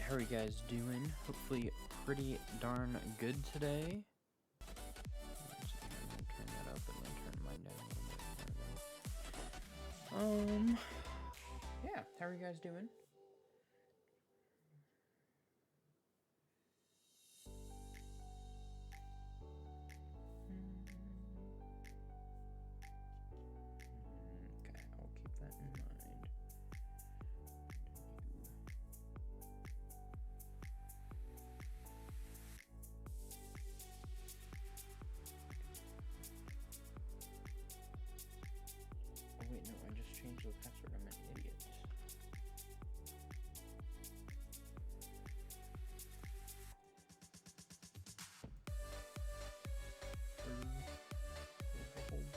how are you guys doing? Hopefully pretty darn good today. Let's see, I'm gonna turn that up and then turn mine down a little bit. Yeah, how are you guys doing? Okay, I'll keep that in mind. Oh wait, no, I just changed the password. I'm an idiot. The whole point.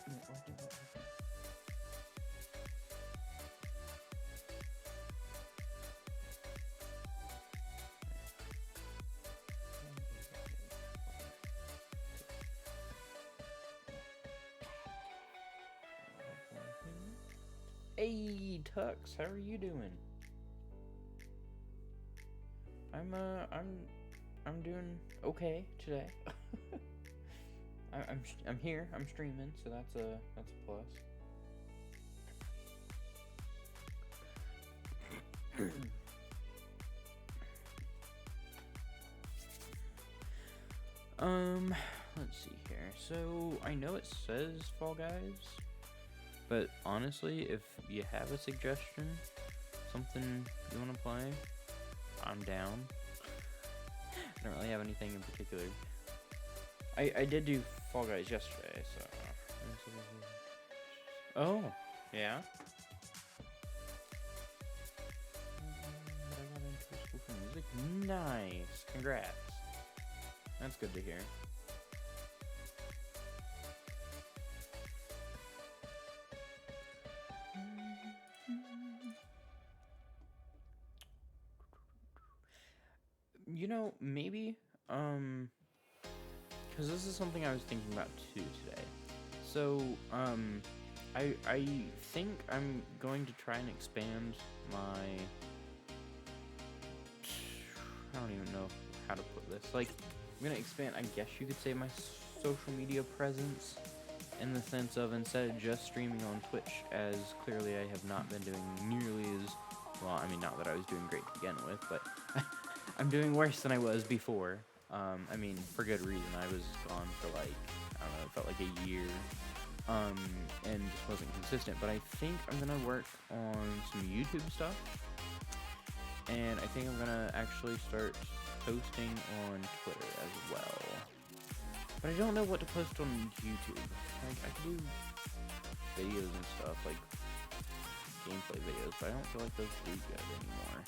Yeah, why did that happen? Hey, Tux, how are you doing? I'm doing okay today. I'm here. I'm streaming, so that's a plus. Let's see here. So I know it says Fall Guys, but honestly, if you have a suggestion, something you want to play, I'm down. I don't really have anything in particular. I did do Fall Guys yesterday, so. Oh, yeah. I got into school for music. Nice. Congrats. That's good to hear. You know, maybe, because this is something I was thinking about too today. So, I think I'm going to try and expand my, I don't even know how to put this. Like, I'm going to expand, I guess you could say, my social media presence in the sense of instead of just streaming on Twitch, as clearly I have not been doing nearly as, well, I mean, not that I was doing great to begin with, but I'm doing worse than I was before. I mean, for good reason. I was gone for like, I don't know, it felt like a year, and just wasn't consistent. But I think I'm gonna work on some YouTube stuff, and I think I'm gonna actually start posting on Twitter as well. But I don't know what to post on YouTube. Like, I can do videos and stuff, like gameplay videos, but I don't feel like those do good anymore.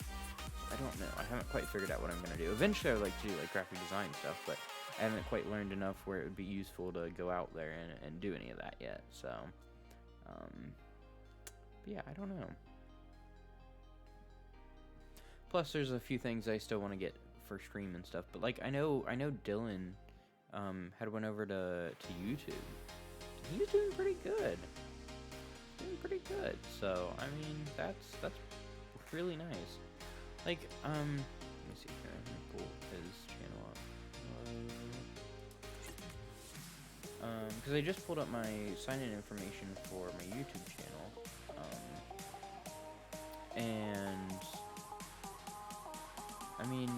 I don't know. I haven't quite figured out what I'm going to do. Eventually, I would like to do like graphic design stuff, but I haven't quite learned enough where it would be useful to go out there and do any of that yet. So, but yeah, I don't know. Plus, there's a few things I still want to get for stream and stuff. But like, I know Dylan had went over to YouTube. He was doing pretty good. So, I mean, that's really nice. Like, let me see here. I'm gonna pull his channel up. Because I just pulled up my sign-in information for my YouTube channel. And I mean,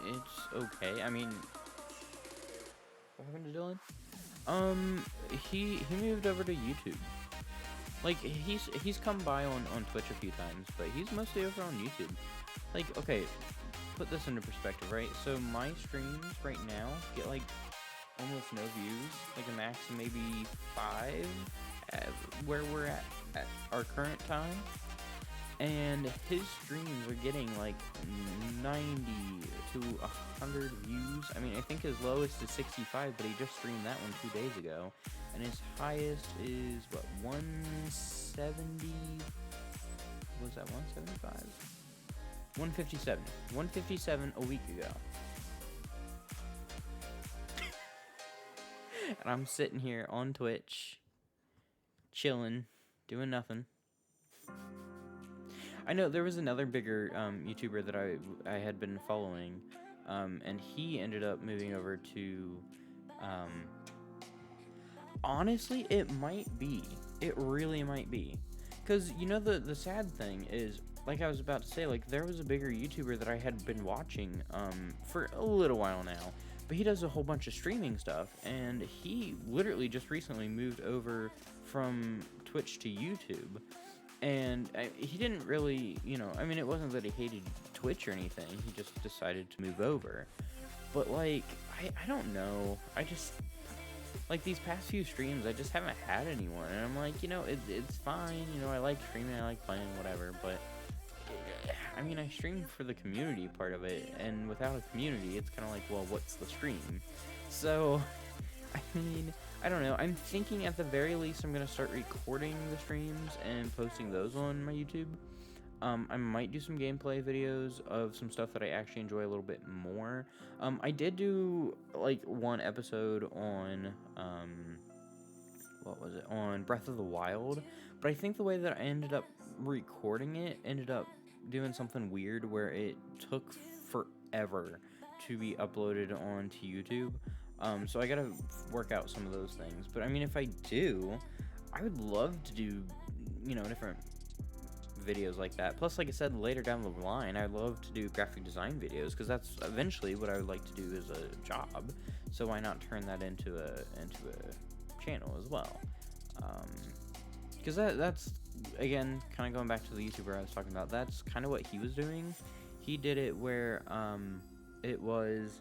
it's okay. I mean, what happened to Dylan? He moved over to YouTube. Like, he's come by on Twitch a few times, but he's mostly over on YouTube. Like, okay, put this into perspective, right? So my streams right now get like almost no views, like a max of maybe 5 where we're at our current time. And his streams are getting like 90 to 100 views. I mean, I think his lowest is 65, but he just streamed that one 2 days ago. And his highest is, what, 170? Was that 175? 157. 157 a week ago. And I'm sitting here on Twitch, chilling, doing nothing. I know there was another bigger YouTuber that I had been following, and he ended up moving over to. Honestly, it might be. It really might be. Because, you know, the sad thing is, like I was about to say, like, there was a bigger YouTuber that I had been watching for a little while now. But he does a whole bunch of streaming stuff, and he literally just recently moved over from Twitch to YouTube. And he didn't really, you know, I mean, it wasn't that he hated Twitch or anything. He just decided to move over. But, like, I don't know. I just, like, these past few streams, I just haven't had anyone. And I'm like, you know, it's fine. You know, I like streaming, I like playing, whatever. But, I mean, I stream for the community part of it. And without a community, it's kind of like, well, what's the stream? So, I mean, I don't know. I'm thinking at the very least I'm going to start recording the streams and posting those on my YouTube. I might do some gameplay videos of some stuff that I actually enjoy a little bit more. I did do, like, one episode on, what was it? On Breath of the Wild. But I think the way that I ended up recording it ended up doing something weird where it took forever to be uploaded onto YouTube. So I gotta work out some of those things. But I mean, if I do, I would love to do, you know, different videos like that. Plus, like I said, later down the line, I'd love to do graphic design videos, because that's eventually what I would like to do as a job. So why not turn that into a channel as well? Because that's, again, kind of going back to the YouTuber I was talking about, that's kind of what he was doing. He did it where, it was,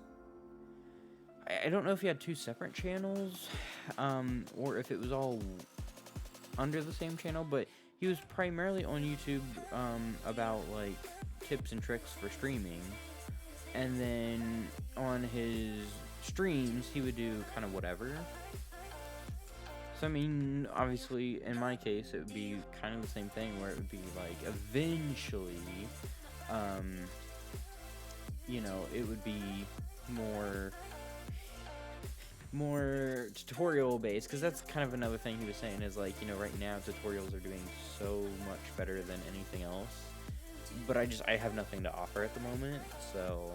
I don't know if he had two separate channels, or if it was all under the same channel, but he was primarily on YouTube, about, like, tips and tricks for streaming, and then on his streams, he would do kind of whatever. So, I mean, obviously, in my case, it would be kind of the same thing, where it would be, like, eventually, you know, it would be more tutorial based, because that's kind of another thing he was saying, is like, you know, right now tutorials are doing so much better than anything else, but I have nothing to offer at the moment. So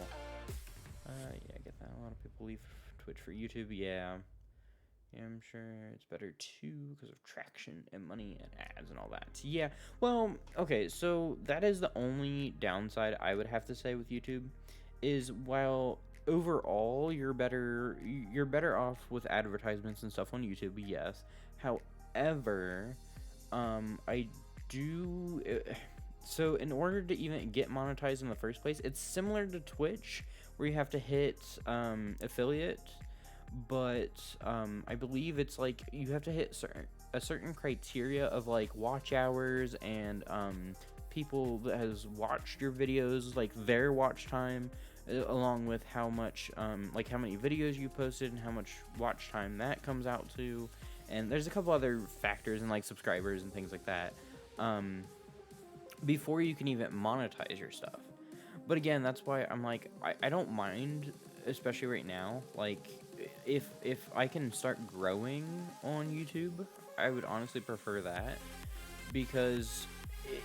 yeah, I get that. A lot of people leave Twitch for YouTube. Yeah, I'm sure it's better too, because of traction and money and ads and all that. Yeah, well, okay, so that is the only downside I would have to say with YouTube, is while overall you're better off with advertisements and stuff on YouTube, yes. However, I do, so in order to even get monetized in the first place, it's similar to Twitch, where you have to hit affiliate, but I believe it's like you have to hit a certain criteria of, like, watch hours and people that has watched your videos, like their watch time, along with how much, like how many videos you posted and how much watch time that comes out to. And there's a couple other factors, and like subscribers and things like that, before you can even monetize your stuff. But again, that's why I'm like, I don't mind, especially right now, like, if I can start growing on YouTube, I would honestly prefer that, because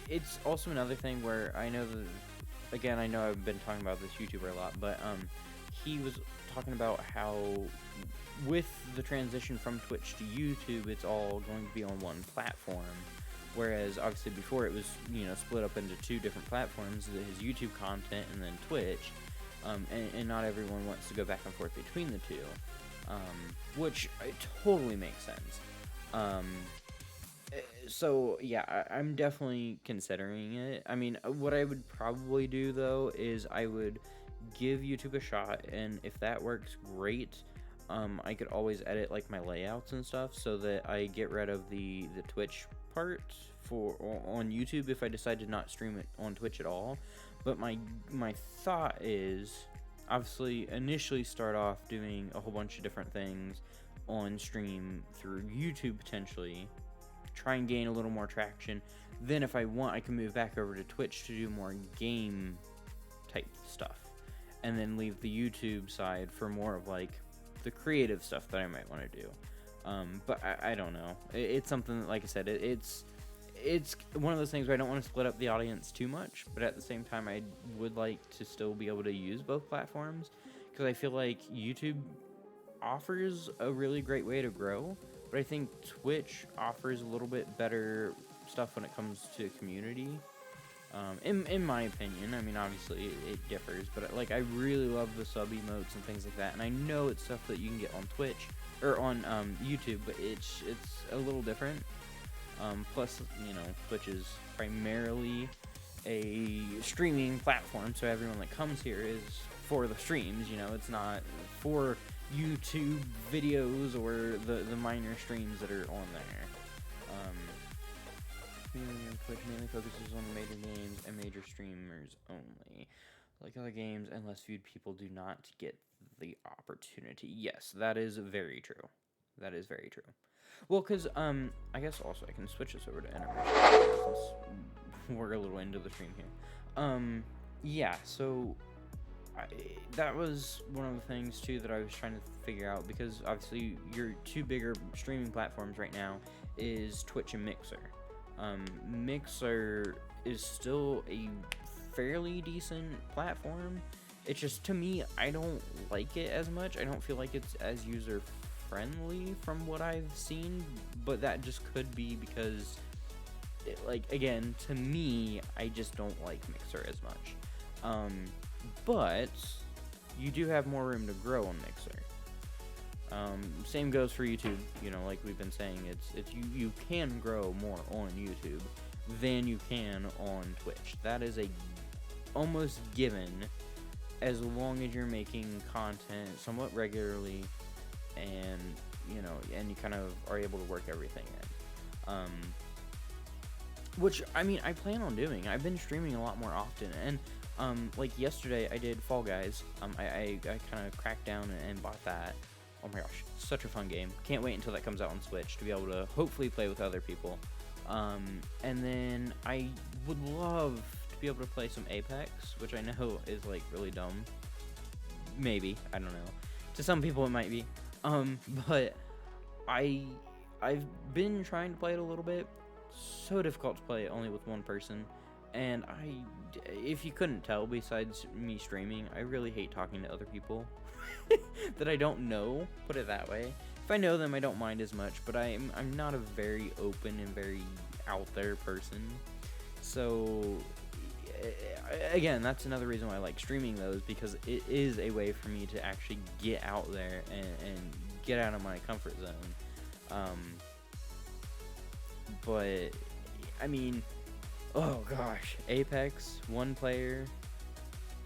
it's also another thing where I know that, again, I know I've been talking about this YouTuber a lot, but he was talking about how with the transition from Twitch to YouTube, it's all going to be on one platform, whereas obviously before it was, you know, split up into two different platforms, his YouTube content and then Twitch, and not everyone wants to go back and forth between the two, which it totally makes sense. So yeah, I'm definitely considering it. I mean, what I would probably do though is I would give YouTube a shot, and if that works, great. I could always edit, like, my layouts and stuff so that I get rid of the Twitch part on YouTube if I decide to not stream it on Twitch at all. But my thought is, obviously, initially start off doing a whole bunch of different things on stream through YouTube potentially, try and gain a little more traction. Then if I want, I can move back over to Twitch to do more game type stuff, and then leave the YouTube side for more of, like, the creative stuff that I might want to do. But I don't know. It's something that, like I said, it's one of those things where I don't want to split up the audience too much, but at the same time, I would like to still be able to use both platforms, because I feel like YouTube offers a really great way to grow, but I think Twitch offers a little bit better stuff when it comes to community. In my opinion, I mean, obviously it differs, but like I really love the sub emotes and things like that, and I know it's stuff that you can get on Twitch or on YouTube, but it's a little different. Plus, you know, Twitch is primarily a streaming platform, so everyone that comes here is for the streams. You know, it's not for YouTube videos or the minor streams that are on there. Community on Twitch mainly focuses on the major games and major streamers only. Like other games, and less viewed people do not get the opportunity. Yes, that is very true. That is very true. Well, because, I guess also I can switch this over to intermission since we're a little into the stream here. Yeah, so that was one of the things, too, that I was trying to figure out, because obviously your two bigger streaming platforms right now is Twitch and Mixer. Mixer is still a fairly decent platform. It's just, to me, I don't like it as much. I don't feel like it's as user-friendly from what I've seen, but that just could be because, again, to me, I just don't like Mixer as much. But you do have more room to grow on Mixer. Same goes for YouTube, you know, like we've been saying, it's you can grow more on YouTube than you can on Twitch. That is a almost given, as long as you're making content somewhat regularly, and you know, and you kind of are able to work everything in. Which, I mean, I plan on doing. I've been streaming a lot more often, and like yesterday I did Fall Guys. I kind of cracked down and bought that. Oh my gosh, such a fun game. Can't wait until that comes out on Switch to be able to hopefully play with other people. And then I would love to be able to play some Apex, which I know is like really dumb. Maybe, I don't know. To some people it might be. But I've been trying to play it a little bit. So difficult to play it only with one person. And if you couldn't tell, besides me streaming, I really hate talking to other people that I don't know, put it that way. If I know them, I don't mind as much, but I'm not a very open and very out there person. So, again, that's another reason why I like streaming those, because it is a way for me to actually get out there and get out of my comfort zone. But, I mean, oh gosh, Apex, one player,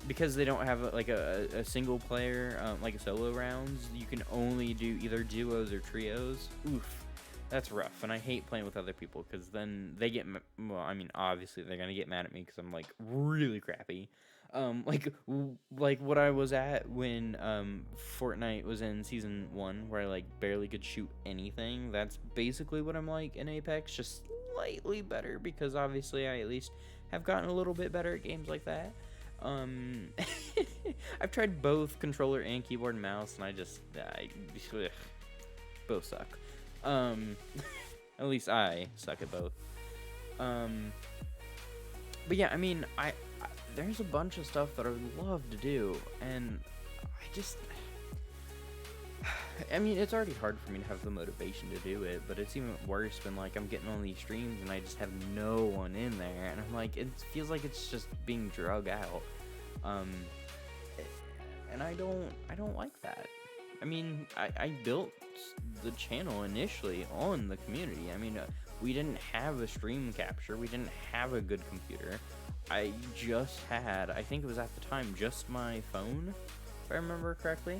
because they don't have a single player, like a solo rounds, you can only do either duos or trios. Oof, that's rough, and I hate playing with other people, because then they get, well, I mean, obviously they're gonna get mad at me, because I'm, like, really crappy. Like what I was at when, Fortnite was in Season 1, where I, like, barely could shoot anything. That's basically what I'm like in Apex, just slightly better, because obviously I at least have gotten a little bit better at games like that. I've tried both controller and keyboard and mouse, and both suck. At least I suck at both. But yeah, I mean, there's a bunch of stuff that I would love to do, and I mean, it's already hard for me to have the motivation to do it, but it's even worse when, like, I'm getting on these streams and I just have no one in there, and I'm like, it feels like it's just being drug out. And I don't like that. I mean, I built the channel initially on the community. I mean, we didn't have a stream capture, we didn't have a good computer. I just had, I think it was at the time, just my phone, if I remember correctly.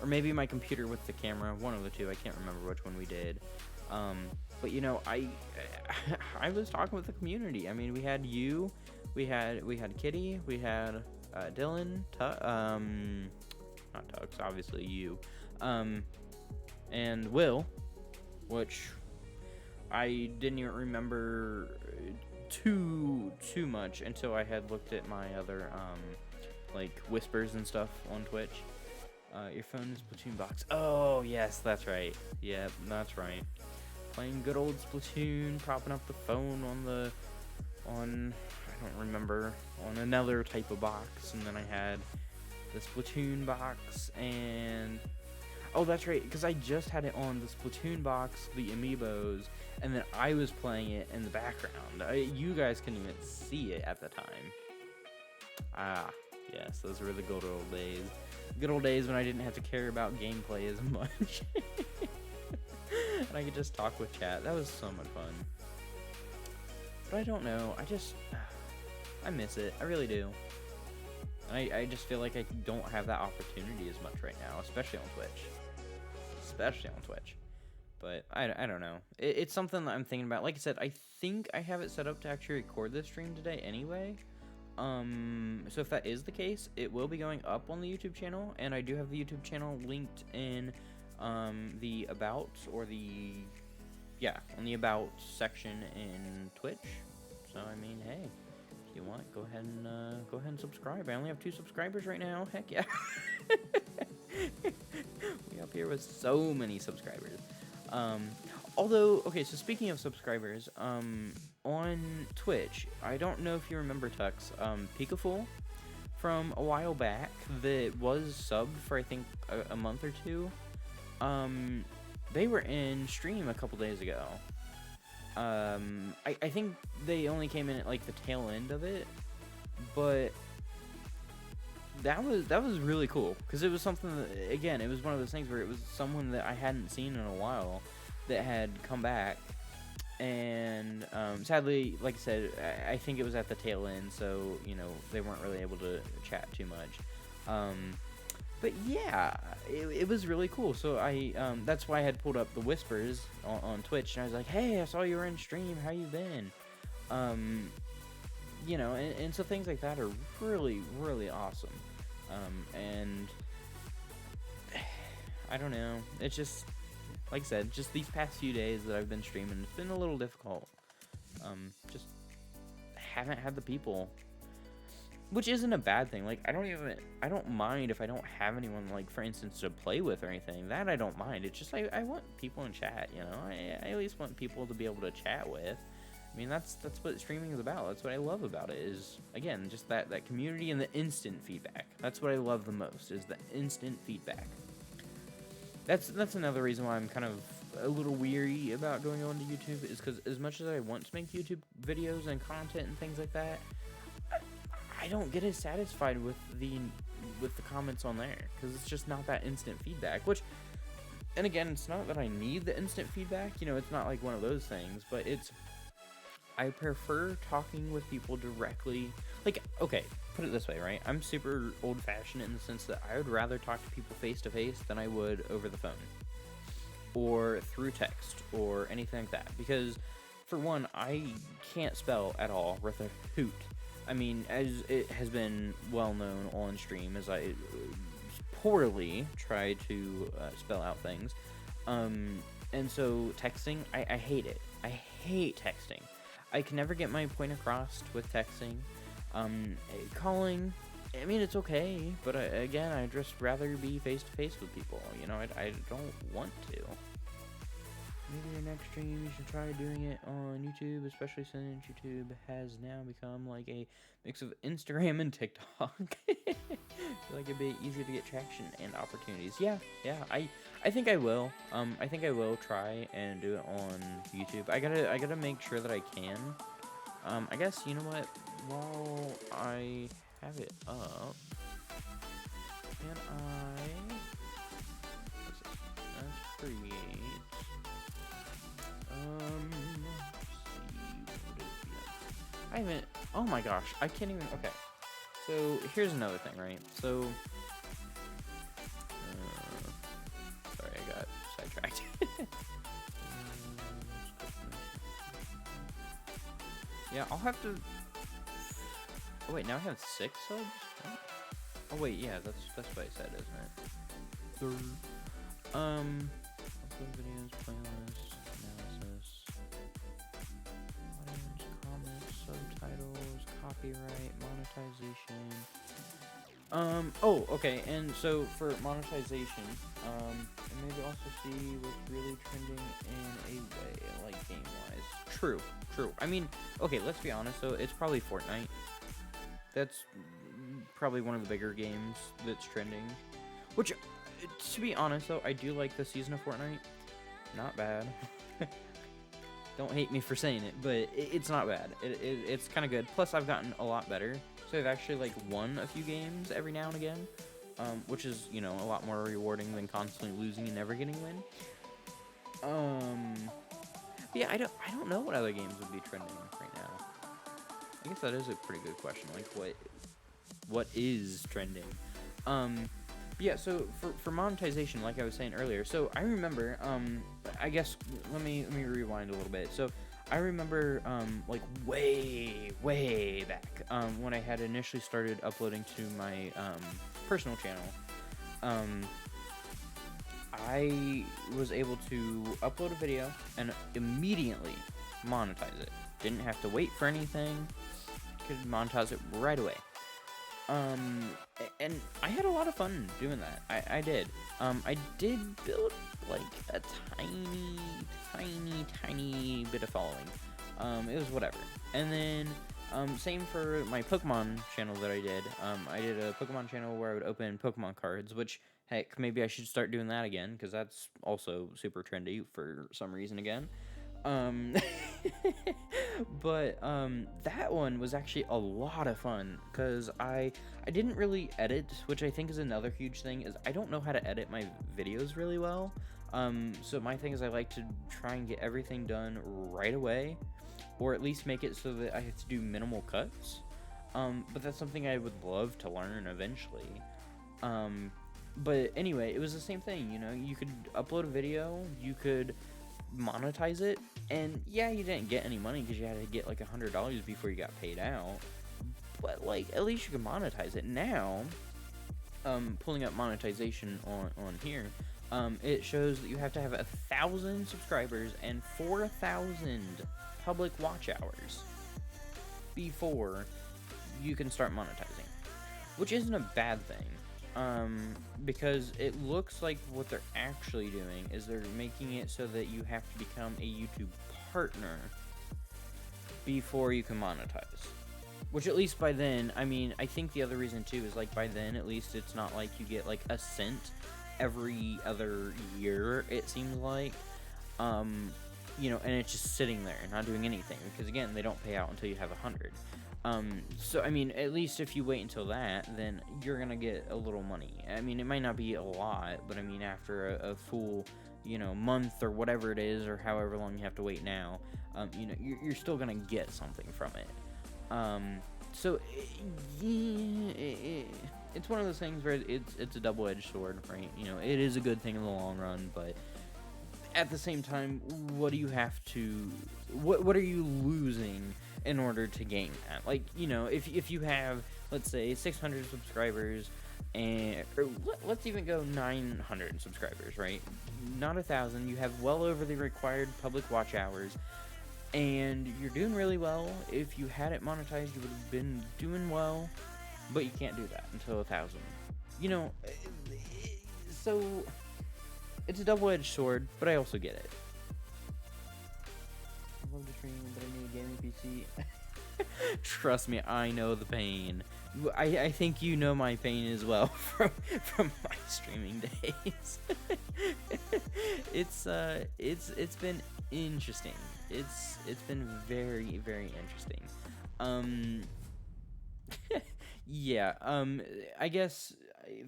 Or maybe my computer with the camera, one of the two, I can't remember which one we did. But you know, I was talking with the community. I mean, we had you, we had Kitty, we had Dylan, not Tux, obviously you, and Will, which I didn't even remember too much until I had looked at my other like whispers and stuff on Twitch. Your phone is Splatoon box. Oh, yes, that's right. Yep, that's right. Playing good old Splatoon, propping up the phone on, I don't remember, on another type of box. And then I had the Splatoon box and... Oh, that's right, because I just had it on the Splatoon box, the amiibos, and then I was playing it in the background. You guys couldn't even see it at the time. Ah, yes, those were the good old days. Good old days when I didn't have to care about gameplay as much. And I could just talk with chat. That was so much fun. But I don't know, I miss it. I really do. And I just feel like I don't have that opportunity as much right now, especially on Twitch. But I don't know. It's something that I'm thinking about. Like I said, I think I have it set up to actually record this stream today anyway. So if that is the case, it will be going up on the YouTube channel, and I do have the YouTube channel linked in the about, or the, yeah, on the about section in Twitch. So I mean, hey, if you want, go ahead and subscribe. I only have 2 subscribers right now. Heck yeah. We up here with so many subscribers. Although, okay, so speaking of subscribers, on Twitch, I don't know if you remember Tux, Pikafool from a while back that was subbed for I think a month or 2. They were in stream a couple days ago. I think they only came in at like the tail end of it, but that was really cool because it was something that, again, it was one of those things where it was someone that I hadn't seen in a while that had come back, and sadly, like I said, I think it was at the tail end, so you know they weren't really able to chat too much. But yeah, it was really cool. So that's why I had pulled up the whispers on Twitch, and I was like, hey, I saw you were in stream, how you been? You know, and so things like that are really, really awesome. And I don't know, it's just, like I said, just these past few days that I've been streaming, it's been a little difficult. Just haven't had the people, which isn't a bad thing. Like, I don't mind if I don't have anyone, like, for instance, to play with or anything. That I don't mind. It's just, I want people in chat, you know? I at least want people to be able to chat with. I mean, that's what streaming is about. That's what I love about it, is, again, just that community and the instant feedback. That's what I love the most, is the instant feedback. That's another reason why I'm kind of a little weary about going on to YouTube, is because as much as I want to make YouTube videos and content and things like that, I don't get as satisfied with the comments on there, because it's just not that instant feedback, which, and again, it's not that I need the instant feedback, you know, it's not like one of those things, but I prefer talking with people directly. Like, okay, put it this way, right? I'm super old-fashioned in the sense that I would rather talk to people face-to-face than I would over the phone, or through text, or anything like that, because, for one, I can't spell at all worth a hoot. I mean, as it has been well known on stream, as I poorly try to spell out things, and so texting, I hate it. I hate texting. I can never get my point across with texting. Calling, I mean, it's okay, but again, I'd just rather be face-to-face with people, you know, I don't want to. Maybe your next stream, you should try doing it on YouTube, especially since YouTube has now become like a mix of Instagram and TikTok. I feel like it'd be easier to get traction and opportunities. Yeah, I think I will. I think I will try and do it on YouTube. I gotta make sure that I can. I guess, you know what? While I have it up, can I? Let's create. Let's see, I haven't, oh my gosh, I can't even, okay. So, here's another thing, right? So, sorry, I got sidetracked. Yeah, I'll have to, oh wait, now I have 6 subs? What? Oh wait, yeah, that's what I said, isn't it? Upload videos, playlists, analysis, audience, comments, subtitles, copyright, monetization, Oh, okay, and so for monetization, and maybe also see what's really trending in a way, like game-wise. True. I mean, okay, let's be honest, though, it's probably Fortnite. That's probably one of the bigger games that's trending. Which, to be honest, though, I do like the season of Fortnite. Not bad. Don't hate me for saying it, but it's not bad. It's kind of good. Plus, I've gotten a lot better. So I've actually, like, won a few games every now and again. Which is, you know, a lot more rewarding than constantly losing and never getting a win. Yeah, I don't know what other games would be trending right now. I guess that is a pretty good question. Like, what is trending? Yeah, so for monetization, like I was saying earlier, so I remember, I guess, let me rewind a little bit. So I remember, like, way back, when I had initially started uploading to my, personal channel, I was able to upload a video and immediately monetize it. Didn't have to wait for anything, could monetize it right away. And I had a lot of fun doing that. I did. I did build, like, a tiny bit of following. It was whatever. And then, same for my Pokemon channel that I did. I did a Pokemon channel where I would open Pokemon cards, which, heck, maybe I should start doing that again, because that's also super trendy for some reason again. But that one was actually a lot of fun because I didn't really edit, which I think is another huge thing, is I don't know how to edit my videos really well. So my thing is I like to try and get everything done right away, or at least make it so that I have to do minimal cuts. But that's something I would love to learn eventually. But anyway, it was the same thing, you know, you could upload a video, you could monetize it, and yeah, you didn't get any money because you had to get like $100 before you got paid out, but like at least you can monetize it. Now, pulling up monetization on here, it shows that you have to have 1,000 subscribers and 4,000 public watch hours before you can start monetizing, which isn't a bad thing. Because it looks like what they're actually doing is they're making it so that you have to become a YouTube partner before you can monetize. Which, at least by then, I mean, I think the other reason too is, like, by then at least it's not like you get like a cent every other year, it seems like. You know, and it's just sitting there not doing anything, because again, they don't pay out until you have 100. So I mean, at least if you wait until that, then you're gonna get a little money. I mean, it might not be a lot, but I mean, after a full, you know, month or whatever it is, or however long you have to wait now, you know, you're still gonna get something from it. So it's one of those things where it's a double-edged sword, right? You know, it is a good thing in the long run, but at the same time, what do you have to, what are you losing in order to gain that? Like, you know, if you have, let's say, 600 subscribers, and or let's even go 900 subscribers, right? Not 1,000. You have well over the required public watch hours, and you're doing really well. If you had it monetized, you would have been doing well, but you can't do that until 1,000. You know, so it's a double-edged sword, but I also get it. I love to stream, but I need a gaming PC. Trust me, I know the pain. I think you know my pain as well from my streaming days. It's been interesting. It's been very, very interesting. Yeah. I guess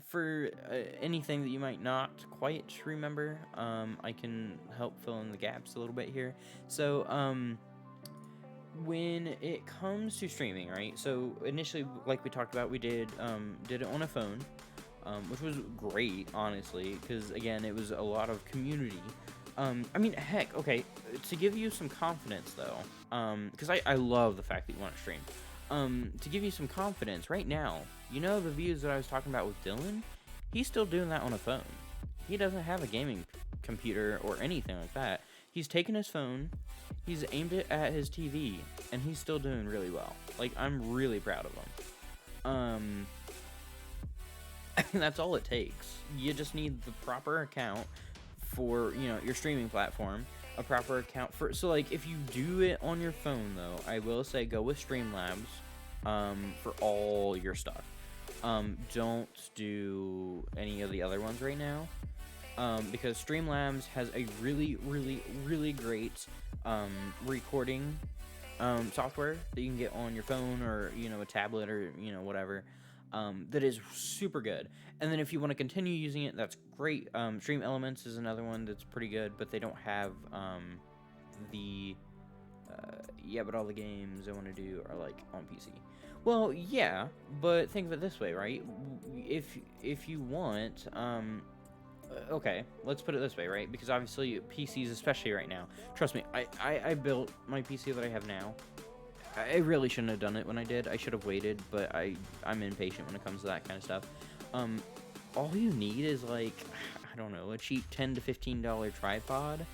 for anything that you might not quite remember, I can help fill in the gaps a little bit here. So, when it comes to streaming, right? So initially, like we talked about, we did it on a phone, which was great, honestly, because again, it was a lot of community. I mean, heck, okay, to give you some confidence though, because I love the fact that you want to stream. To give you some confidence, right now, you know the views that I was talking about with Dylan? He's still doing that on a phone. He doesn't have a gaming computer or anything like that. He's taken his phone, he's aimed it at his TV, and he's still doing really well. Like, I'm really proud of him. That's all it takes. You just need the proper account for, you know, your streaming platform, a proper account for, so like if you do it on your phone though, I will say go with Streamlabs for all your stuff. Don't do any of the other ones right now, because Streamlabs has a really great recording software that you can get on your phone or, you know, a tablet or, you know, whatever, that is super good. And then if you want to continue using it, that's great. Stream Elements is another one that's pretty good, but they don't have the yeah, but all the games I want to do are like on PC. Well, yeah, but think of it this way, right? If you want, okay, let's put it this way, right? Because obviously PCs, especially right now, trust me, I built my PC that I have now. I really shouldn't have done it when I did. I should have waited, but I'm impatient when it comes to that kind of stuff. All you need is like, I don't know, a cheap $10 to $15 tripod.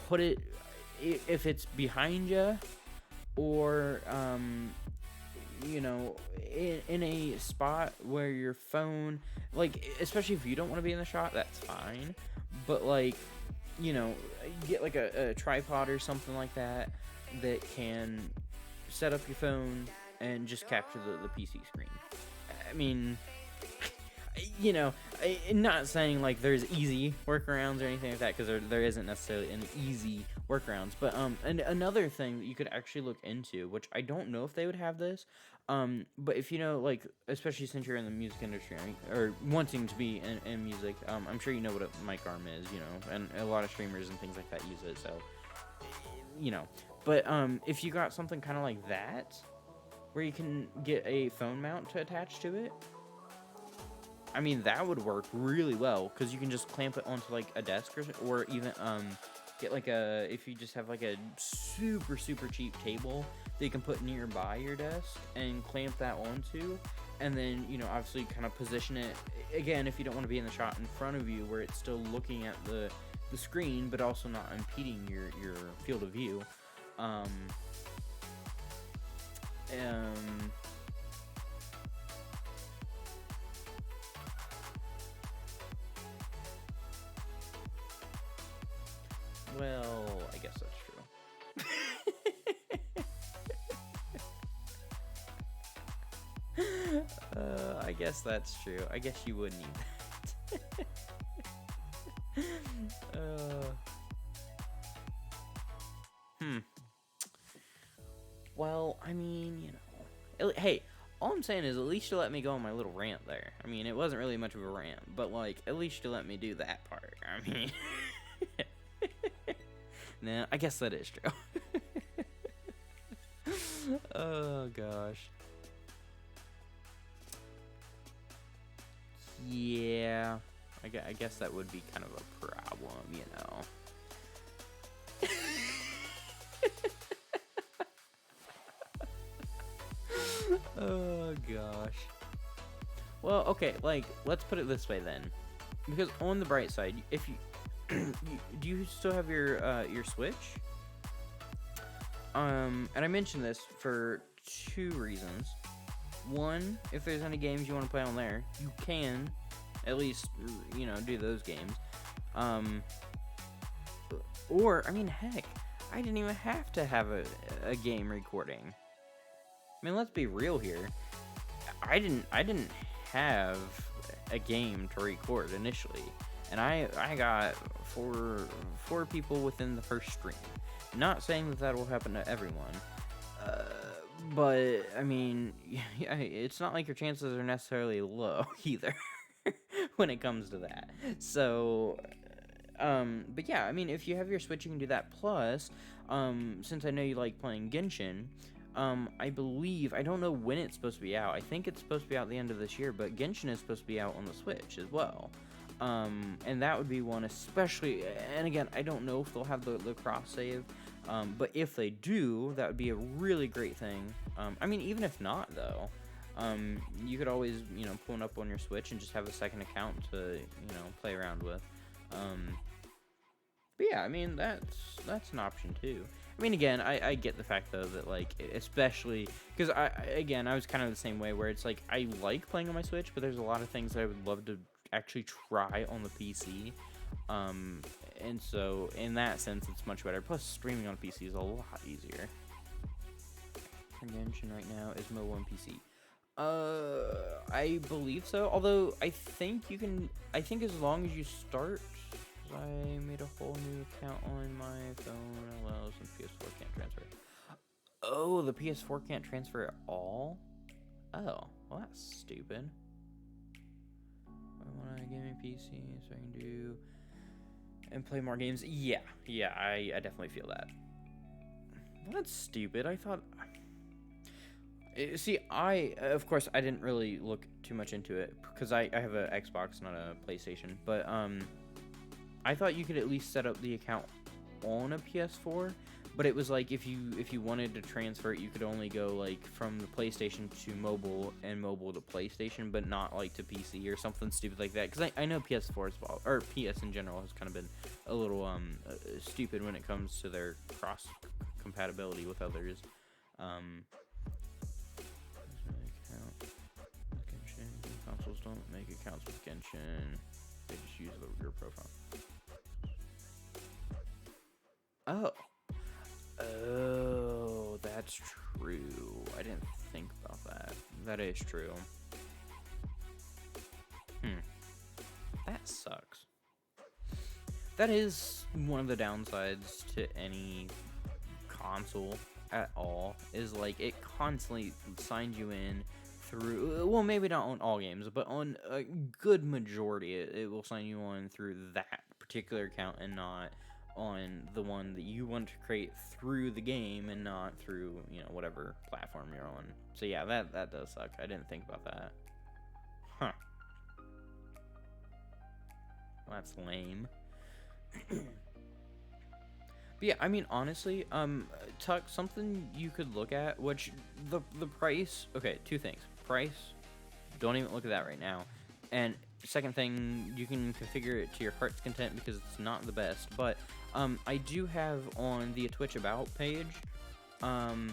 Put it, if it's behind you, or you know, in a spot where your phone, like, especially if you don't want to be in the shot, that's fine. But like, you know, get like a tripod or something like that that can set up your phone and just capture the PC screen. I mean, you know, not saying like there's easy workarounds or anything like that, because there isn't necessarily any easy workarounds. But and another thing that you could actually look into, which I don't know if they would have this, but if you know, like, especially since you're in the music industry, or wanting to be in music, I'm sure you know what a mic arm is, you know, and a lot of streamers and things like that use it, so, you know. But if you got something kind of like that, where you can get a phone mount to attach to it, I mean, that would work really well, because you can just clamp it onto like a desk, or even get like a, if you just have like a super cheap table that you can put nearby your desk and clamp that onto, and then, you know, obviously kind of position it, again, if you don't want to be in the shot in front of you where it's still looking at the screen but also not impeding your field of view. Well, I guess that's true. I guess that's true. I guess you would need that. Well, I mean, you know, hey, all I'm saying is at least you let me go on my little rant there. I mean, it wasn't really much of a rant, but like, at least you let me do that part. I mean, nah, I guess that is true. Oh gosh. Yeah, I guess that would be kind of a problem, you know. Oh gosh. Well, okay, like, let's put it this way then, because on the bright side, if you do you still have your Switch? And I mentioned this for two reasons. One, if there's any games you want to play on there, you can at least, you know, do those games. Or, I mean, heck, I didn't even have to have a game recording. I mean, let's be real here. I didn't have a game to record initially, and I got four people within the first stream. Not saying that will happen to everyone, but I mean, yeah, it's not like your chances are necessarily low either when it comes to that. So, but yeah, I mean, if you have your Switch, you can do that. Plus, since I know you like playing Genshin, I believe, I don't know when it's supposed to be out. I think it's supposed to be out at the end of this year, but Genshin is supposed to be out on the Switch as well. And that would be one, especially, and again, I don't know if they'll have the cross save, but if they do, that would be a really great thing. I mean, even if not, though, you could always, you know, pull it up on your Switch and just have a second account to, you know, play around with. But yeah, I mean, that's an option too. I mean, again, I get the fact though that like, especially because I was kind of the same way where it's like I like playing on my Switch, but there's a lot of things that I would love to actually try on the PC. And so in that sense, it's much better. Plus, streaming on PC is a lot easier. Genshin right now is mobile and PC. I believe so. Although I think you can. I think as long as you start. I made a whole new account on my phone. Allows and PS4 can't transfer. Oh, the PS4 can't transfer at all. Oh, well that's stupid. I want a gaming PC so I can do and play more games. Yeah, I definitely feel that. Well, that's stupid. I thought. See, of course I didn't really look too much into it because I have an Xbox, not a PlayStation. But I thought you could at least set up the account on a PS4. But it was like if you wanted to transfer it, you could only go like from the PlayStation to mobile and mobile to PlayStation, but not like to PC or something stupid like that. Because I know PS4 or PS in general has kind of been a little stupid when it comes to their cross compatibility with others. Consoles don't make accounts with Genshin. They just use your profile. Oh, that's true. I didn't think about that. That is true. That sucks. That is one of the downsides to any console at all, is like it constantly signs you in through, well, maybe not on all games, but on a good majority it will sign you on through that particular account and not on the one that you want to create through the game and not through, whatever platform you're on. So yeah, that does suck. I didn't think about that. Huh. Well, that's lame. But yeah, I mean, honestly, Tuck, something you could look at, which the price, okay, two things. Price, don't even look at that right now. And second thing, you can configure it to your heart's content because it's not the best. But I do have on the Twitch About page, my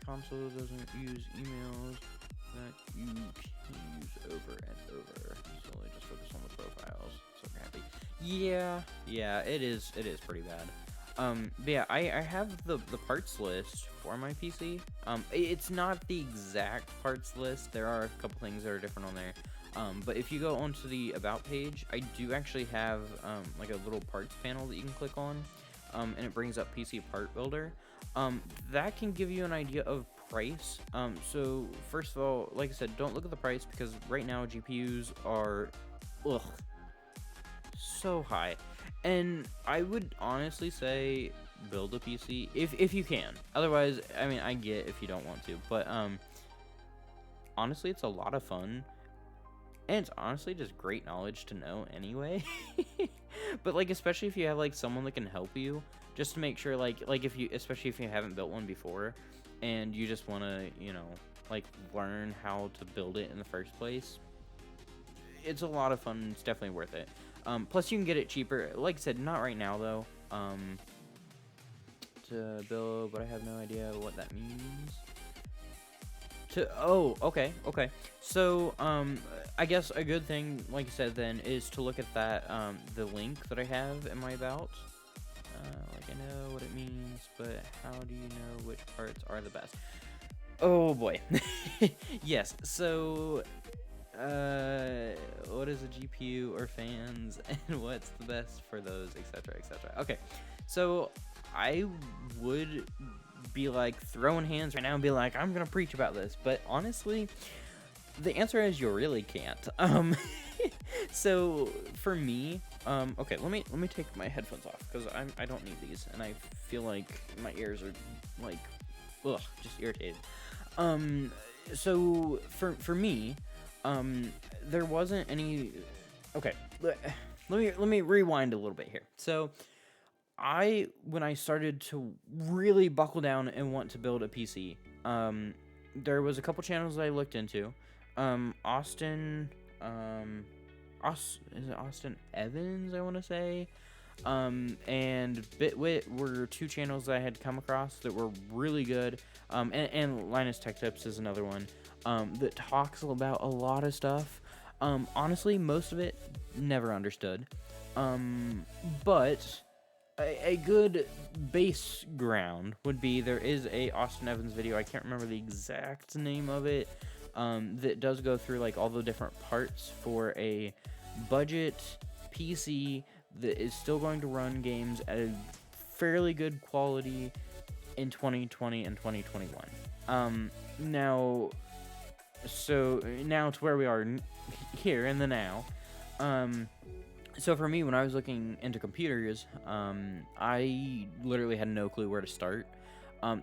console doesn't use emails that you can use over and over. So I just focus on the profiles. So happy. Yeah, it is pretty bad. But yeah, I have the parts list for my PC. It's not the exact parts list. There are a couple things that are different on there. But if you go onto the About page, I do actually have like a little parts panel that you can click on, and it brings up PC Part Builder. That can give you an idea of price. So first of all, like I said, don't look at the price because right now GPUs are, so high. And I would honestly say build a PC if you can. Otherwise, I mean, I get if you don't want to, but honestly, it's a lot of fun. And it's honestly just great knowledge to know anyway. But like, especially if you have like someone that can help you, just to make sure like if you, especially if you haven't built one before and you just want to, like learn how to build it in the first place, it's a lot of fun. It's definitely worth it. Plus you can get it cheaper. Like I said, not right now though. To build, but I have no idea what that means. Okay. So, I guess a good thing, like I said then, is to look at that, the link that I have in my About. Like, I know what it means, but how do you know which parts are the best? Oh, boy. Yes, so, what is a GPU or fans, and what's the best for those, etc., etc. Okay, so, I would be like throwing hands right now and be like, I'm gonna preach about this, but honestly the answer is you really can't. So for me, okay, let me take my headphones off because I don't need these and I feel like my ears are like just irritated. So for me, there wasn't any. Okay, let me rewind a little bit here. So when I started to really buckle down and want to build a PC, there was a couple channels that I looked into. Austin Evans, I want to say. And Bitwit were two channels that I had come across that were really good. And Linus Tech Tips is another one that talks about a lot of stuff. Honestly, most of it never understood. But a good base ground would be, there is a Austin Evans video, I can't remember the exact name of it, that does go through like all the different parts for a budget PC that is still going to run games at a fairly good quality in 2020 and 2021. Now to where we are here in the now. So for me, when I was looking into computers, I literally had no clue where to start.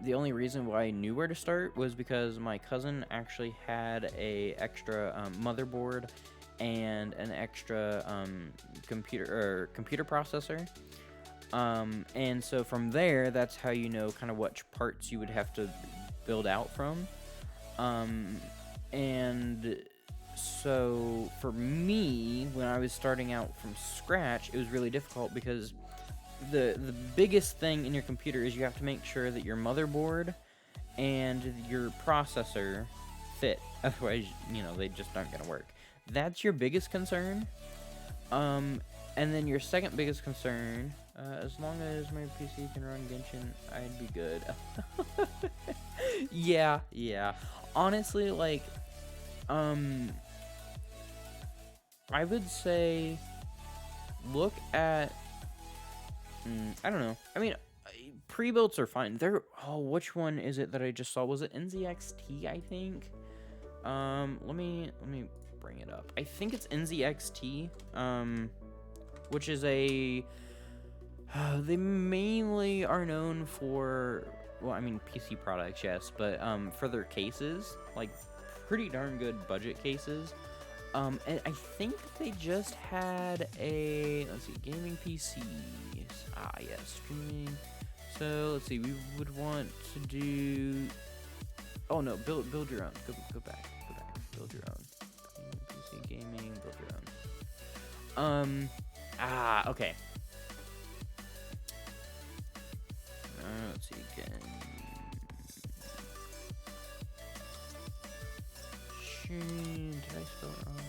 The only reason why I knew where to start was because my cousin actually had a extra motherboard and an extra computer processor. And so from there, that's how you know kind of which parts you would have to build out from. And so for me, when I was starting out from scratch, it was really difficult because the biggest thing in your computer is you have to make sure that your motherboard and your processor fit. Otherwise, they just aren't going to work. That's your biggest concern. And then your second biggest concern, as long as my PC can run Genshin, I'd be good. Yeah. Honestly, like, I would say look at, I don't know. I mean, pre-builds are fine. Which one is it that I just saw? Was it NZXT, I think? Let me bring it up. I think it's NZXT, which is they mainly are known for, well, I mean, PC products, yes, but, for their cases, like, pretty darn good budget cases. And I think they just had a, let's see, gaming PCs. Yes, streaming. So, let's see, we would want to do, oh no, build your own. Go back, build your own. PC gaming, build your own. Okay. Let's see again. Did I spell it wrong?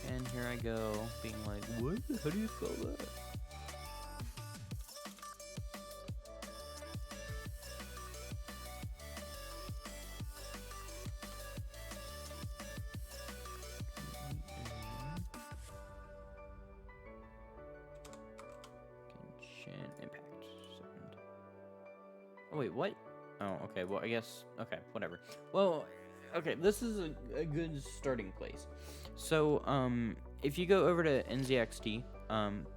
And here I go, being like, what? How do you spell that? Genshin Impact. Oh wait, what? Oh, okay, well I guess, okay, whatever. Well, okay, this is a good starting place. So, if you go over to NZXT,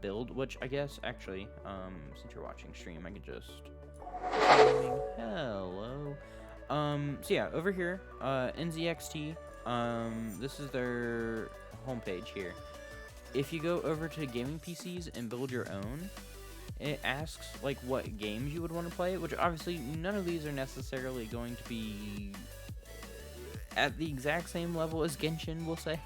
build, which I guess, actually, since you're watching stream, I could just, hello. So yeah, over here, NZXT, this is their homepage here. If you go over to gaming PCs and build your own, it asks, like, what games you would want to play, which obviously none of these are necessarily going to be at the exact same level as Genshin, we'll say.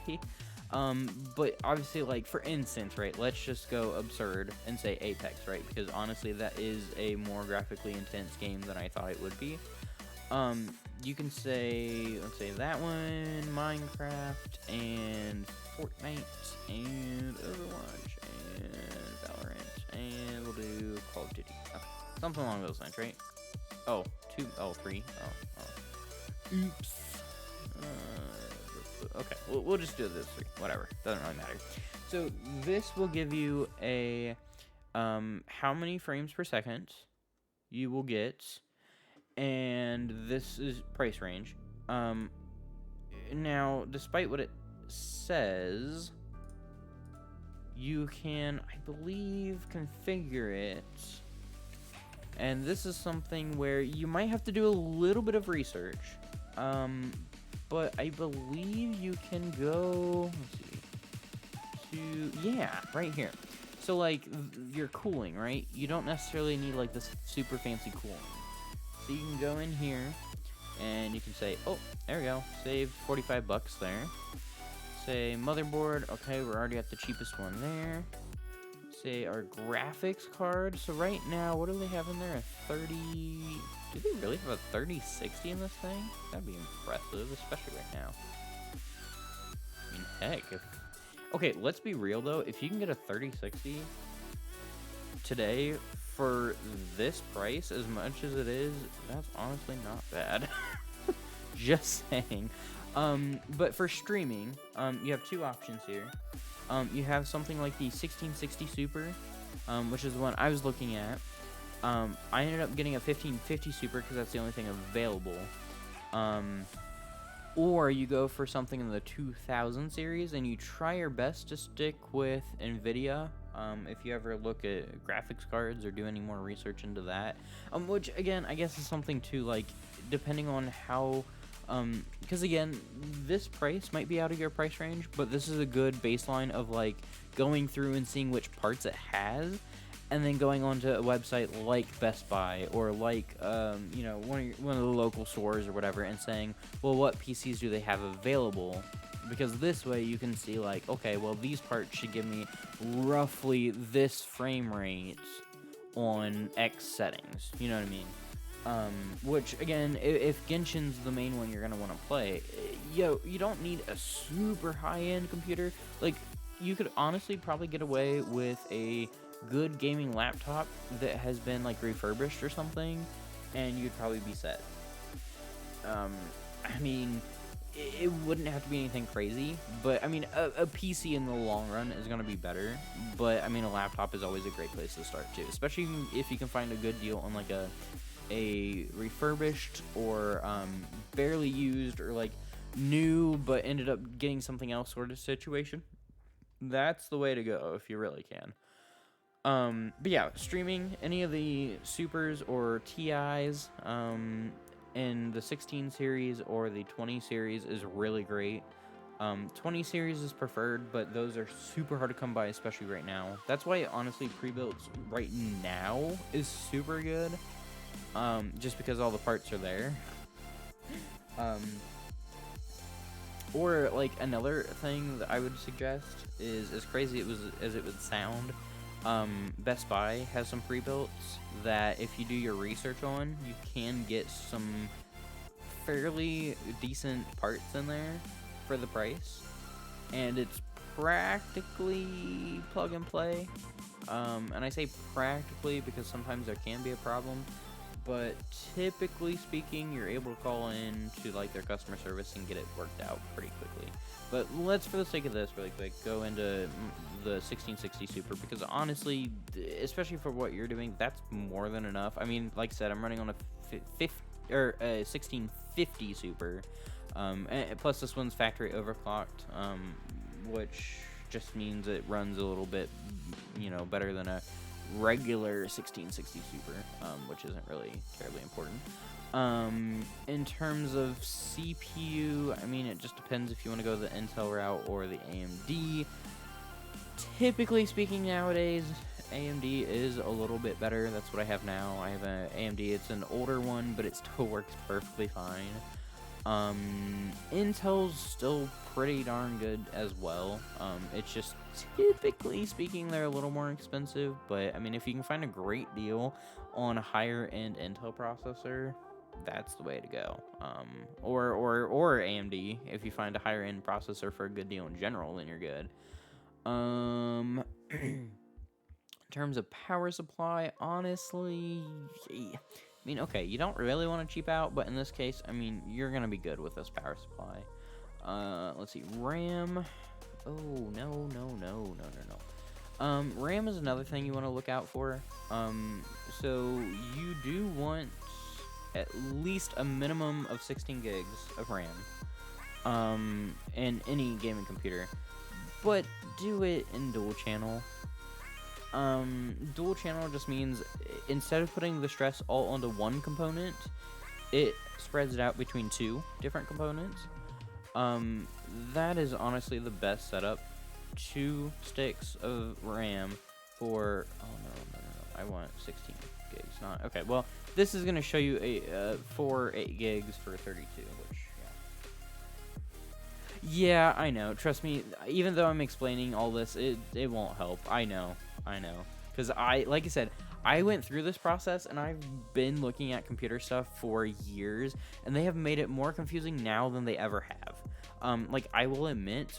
But obviously, like, for instance, right, let's just go absurd and say Apex, right? Because honestly, that is a more graphically intense game than I thought it would be. You can say, let's say that one, Minecraft, and Fortnite, and Overwatch, and Valorant, and we'll do Call of Duty. Okay. Something along those lines, right? Oh, 3. Oops. Okay, we'll just do this 3. Whatever, doesn't really matter. So this will give you a how many frames per second you will get, and this is price range. Now, despite what it says, you can, I believe, configure it. And this is something where you might have to do a little bit of research. But I believe you can go, let's see, yeah, right here. So, like, your cooling, right? You don't necessarily need, like, this super fancy cooling. So you can go in here, and you can say, oh, there we go, save 45 bucks there. Say motherboard, okay, we're already at the cheapest one there. say our graphics card. So right now, what do they have in there? A 30... Do they really have a 3060 in this thing? That'd be impressive, especially right now. I mean, heck, if... Okay, let's be real, though. If you can get a 3060 today for this price, as much as it is, that's honestly not bad. Just saying. But for streaming, you have two options here. You have something like the 1660 Super, which is the one I was looking at. I ended up getting a 1550 Super because that's the only thing available. Or you go for something in the 2000 series and you try your best to stick with NVIDIA. If you ever look at graphics cards or do any more research into that. Which, again, I guess is something too, like, depending on how... because again, this price might be out of your price range, but this is a good baseline of like going through and seeing which parts it has, and then going onto a website like Best Buy or like you know, one of the local stores or whatever, and saying, well, what PCs do they have available? Because this way you can see like, okay, well, these parts should give me roughly this frame rate on X settings. You know what I mean? Which, again, if Genshin's the main one you're gonna want to play, you don't need a super high-end computer. Like, you could honestly probably get away with a good gaming laptop that has been, like, refurbished or something, and you'd probably be set. I mean, it wouldn't have to be anything crazy, but, I mean, a PC in the long run is gonna be better, but, I mean, a laptop is always a great place to start, too, especially if you can find a good deal on, like, a refurbished or barely used or like new but ended up getting something else sort of situation. That's the way to go if you really can. But yeah, streaming any of the Supers or TIs in the 16 series or the 20 series is really great. 20 series is preferred, but those are super hard to come by, especially right now. That's why honestly pre-built right now is super good. Just because all the parts are there. Or like another thing that I would suggest is, as crazy as it would sound, Best Buy has some pre-builts that if you do your research on, you can get some fairly decent parts in there for the price, and it's practically plug and play. And I say practically because sometimes there can be a problem. But typically speaking, you're able to call in to like their customer service and get it worked out pretty quickly. But let's, for the sake of this, really quick, go into the 1660 Super, because honestly, especially for what you're doing, that's more than enough. I mean, like I said, I'm running on a 1650 Super, and plus this one's factory overclocked, which just means it runs a little bit, you know, better than a regular 1660 Super, which isn't really terribly important. In terms of CPU, I mean, it just depends if you want to go the Intel route or the AMD. Typically speaking nowadays, AMD is a little bit better. That's what I have now. I have an AMD. It's an older one, but it still works perfectly fine. Intel's still pretty darn good as well. It's just typically speaking they're a little more expensive, but I mean, if you can find a great deal on a higher end Intel processor, that's the way to go. Or AMD, if you find a higher end processor for a good deal in general, then you're good. In terms of power supply, honestly, I mean, okay, you don't really want to cheap out, but in this case, I mean, you're gonna be good with this power supply. Let's see, RAM. Oh, no. RAM is another thing you want to look out for. So you do want at least a minimum of 16 gigs of RAM, in any gaming computer, but do it in dual channel. Dual channel just means instead of putting the stress all onto one component, it spreads it out between two different components. That is honestly the best setup. 2 sticks of RAM for, oh no, I want 16 gigs, not, okay, well, this is going to show you a 8 gigs for 32, which, yeah, I know, trust me, even though I'm explaining all this, it won't help, I know, I know. Because like I said, I went through this process and I've been looking at computer stuff for years, and they have made it more confusing now than they ever have. Like, I will admit,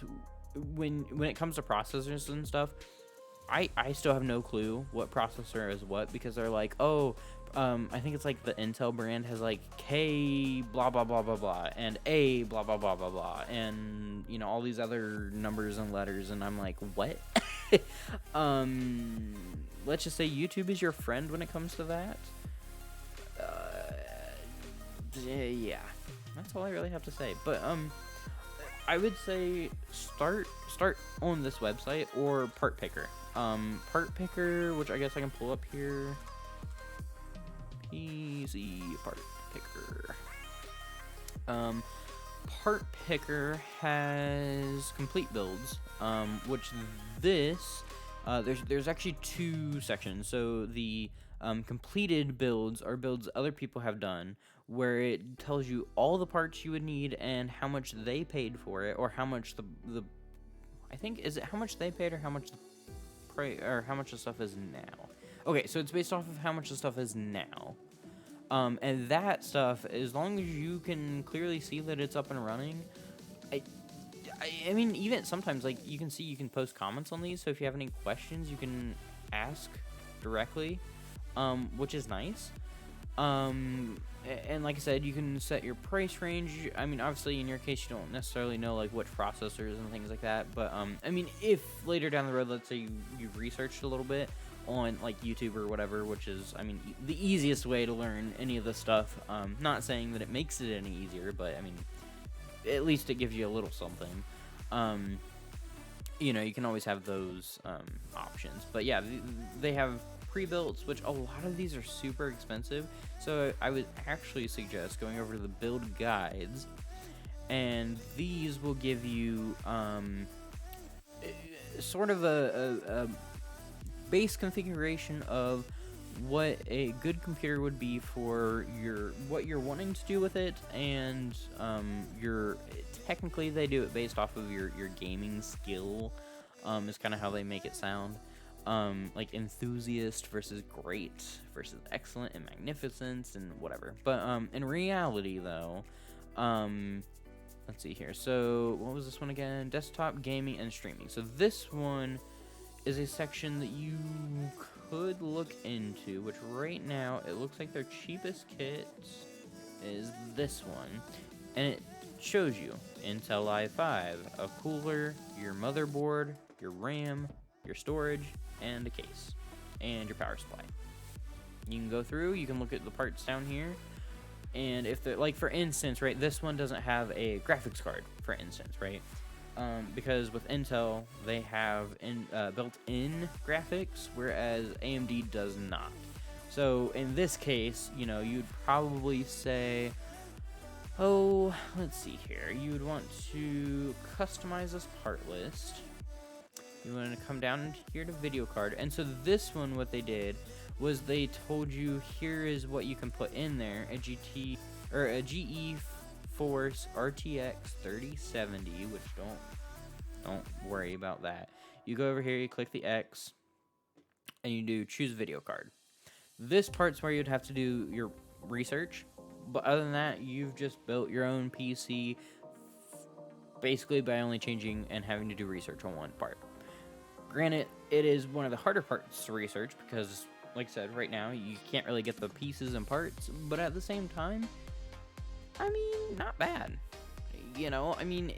when it comes to processors and stuff, I still have no clue what processor is what, because they're like, oh, I think it's like the Intel brand has like K blah blah blah blah blah and A blah blah blah blah blah, and you know, all these other numbers and letters, and I'm like, what? Let's just say YouTube is your friend when it comes to that. Yeah, that's all I really have to say. But I would say start on this website or Part Picker. Part Picker, which I guess I can pull up here. Easy Part Picker. Part Picker has complete builds, which there's actually two sections. So the completed builds are builds other people have done, where it tells you all the parts you would need and how much they paid for it, or how much the I think, is it how much they paid or how much how much the stuff is now. Okay, so it's based off of how much the stuff is now. And that stuff, as long as you can clearly see that it's up and running, I mean, even sometimes, like, you can post comments on these, so if you have any questions, you can ask directly, which is nice. And like I said, you can set your price range. I mean, obviously, in your case, you don't necessarily know, like, what processors and things like that, but, I mean, if later down the road, let's say you've researched a little bit on, like, YouTube or whatever, which is, I mean, the easiest way to learn any of this stuff. Not saying that it makes it any easier, but, I mean, at least it gives you a little something. You know, you can always have those options. But yeah, they have pre-builts, which a lot of these are super expensive. So I would actually suggest going over to the build guides, and these will give you sort of a base configuration of what a good computer would be for what you're wanting to do with it, and technically they do it based off of your gaming skill, is kind of how they make it sound. Like enthusiast versus great versus excellent and magnificent and whatever. But in reality though, let's see here. So what was this one again? Desktop, gaming, and streaming. So this one is a section that you could look into, which right now it looks like their cheapest kit is this one, and it shows you Intel i5, a cooler, your motherboard, your RAM, your storage, and a case, and your power supply. You can go through, you can look at the parts down here, and if they're, like, for instance, right, this one doesn't have a graphics card, for instance, right? Because with Intel, they have built-in graphics, whereas AMD does not. So in this case, you know, you'd probably say, oh, let's see here. You would want to customize this part list. You want to come down here to video card. And so this one, what they did was they told you, here is what you can put in there. A GE Force RTX 3070, which don't worry about that. You go over here, you click the X, and you do choose video card. This part's where you'd have to do your research, but other than that, you've just built your own PC basically by only changing and having to do research on one part. Granted, it is one of the harder parts to research because, like I said, right now you can't really get the pieces and parts, but at the same time, I mean, not bad. You know, I mean,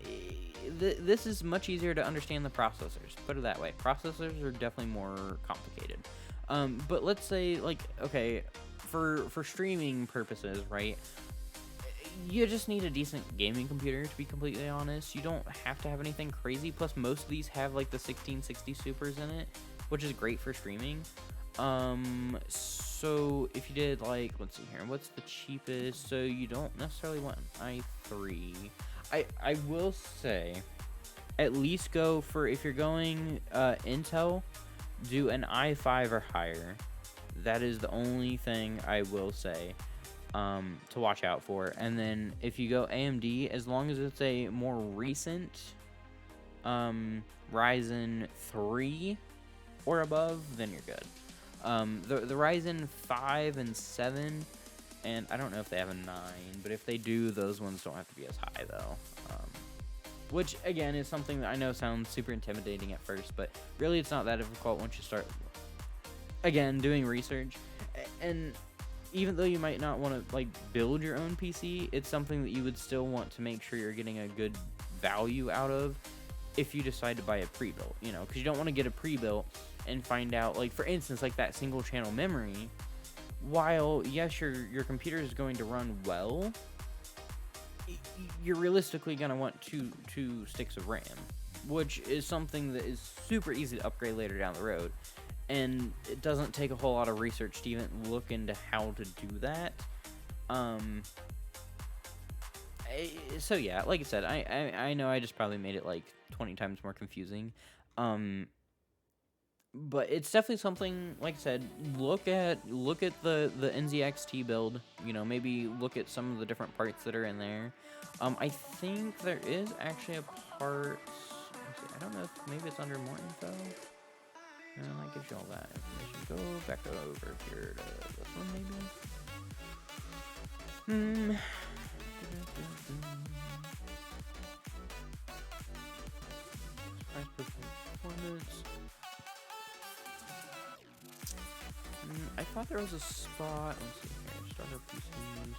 this is much easier to understand the processors. Put it that way. Processors are definitely more complicated. But let's say, like, okay, for streaming purposes, right? You just need a decent gaming computer, to be completely honest. You don't have to have anything crazy. Plus, most of these have, like, the 1660 Supers in it, which is great for streaming. So if you did, like, let's see here, what's the cheapest? So you don't necessarily want an i3. I will say, at least go for, if you're going Intel, do an i5 or higher. That is the only thing I will say to watch out for. And then if you go AMD, as long as it's a more recent Ryzen 3 or above, then you're good. The Ryzen 5 and 7, and I don't know if they have a 9, but if they do, those ones don't have to be as high, though. Which, again, is something that I know sounds super intimidating at first, but really it's not that difficult once you start, again, doing research. And even though you might not want to, like, build your own PC, it's something that you would still want to make sure you're getting a good value out of if you decide to buy a pre-built, you know, because you don't want to get a pre-built and find out, like, for instance, like that single channel memory, while, yes, your computer is going to run well, you're realistically going to want two sticks of RAM, which is something that is super easy to upgrade later down the road, and it doesn't take a whole lot of research to even look into how to do that. So yeah, like I said, I know I just probably made it like 20 times more confusing, but it's definitely something. Like I said, look at the NZXT build. You know, maybe look at some of the different parts that are in there. I think there is actually a part. Let's see, I don't know if maybe it's under more info. And that gives you all that information. Go back over here to this one, maybe. Price performance. I thought there was a spot. Let's see here. Starter PCs.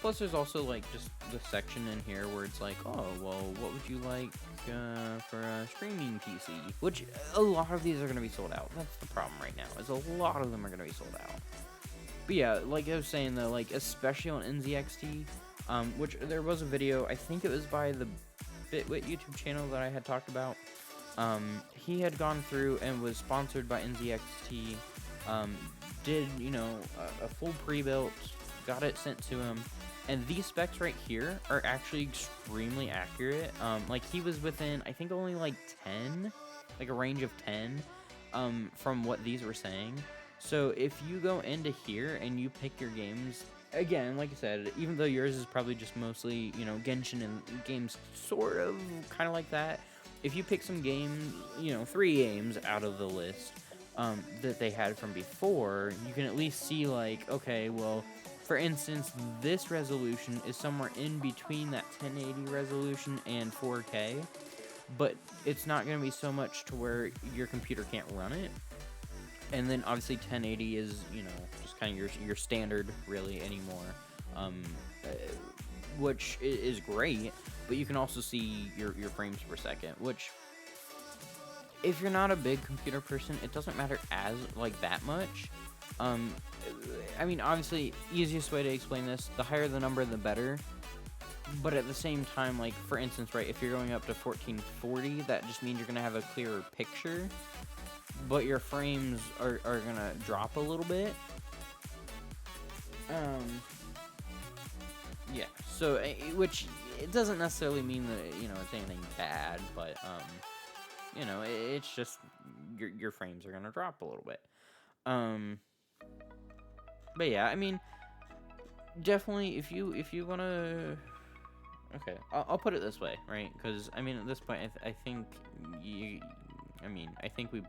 Plus, there's also like just the section in here where it's like, oh, well, what would you like for a streaming PC? Which a lot of these are going to be sold out. That's the problem right now. Is a lot of them are going to be sold out. But yeah, like I was saying though, like especially on NZXT, which there was a video. I think it was by the Bitwit YouTube channel that I had talked about. He had gone through and was sponsored by NZXT. Did a full pre-built, got it sent to him. And these specs right here are actually extremely accurate. Like he was within, I think only like 10, like a range of 10, from what these were saying. So if you go into here and you pick your games, again, like I said, even though yours is probably just mostly, Genshin and games sort of kind of like that, if you pick some games, 3 games out of the list, that they had from before, you can at least see like, okay, well, for instance, this resolution is somewhere in between that 1080 resolution and 4K, but it's not going to be so much to where your computer can't run it. And then obviously 1080 is, just kind of your standard really anymore, which is great, but you can also see your frames per second, which if you're not a big computer person, it doesn't matter as like that much. I mean, obviously, easiest way to explain this, the higher the number, the better. But at the same time, like, for instance, right, if you're going up to 1440, that just means you're going to have a clearer picture. But your frames are going to drop a little bit. Yeah, so, which, it doesn't necessarily mean that, it's anything bad, but, it's just, your frames are going to drop a little bit. But yeah, I mean, definitely if you want to, okay, I'll put it this way, right? Because I mean, at this point, I think I think we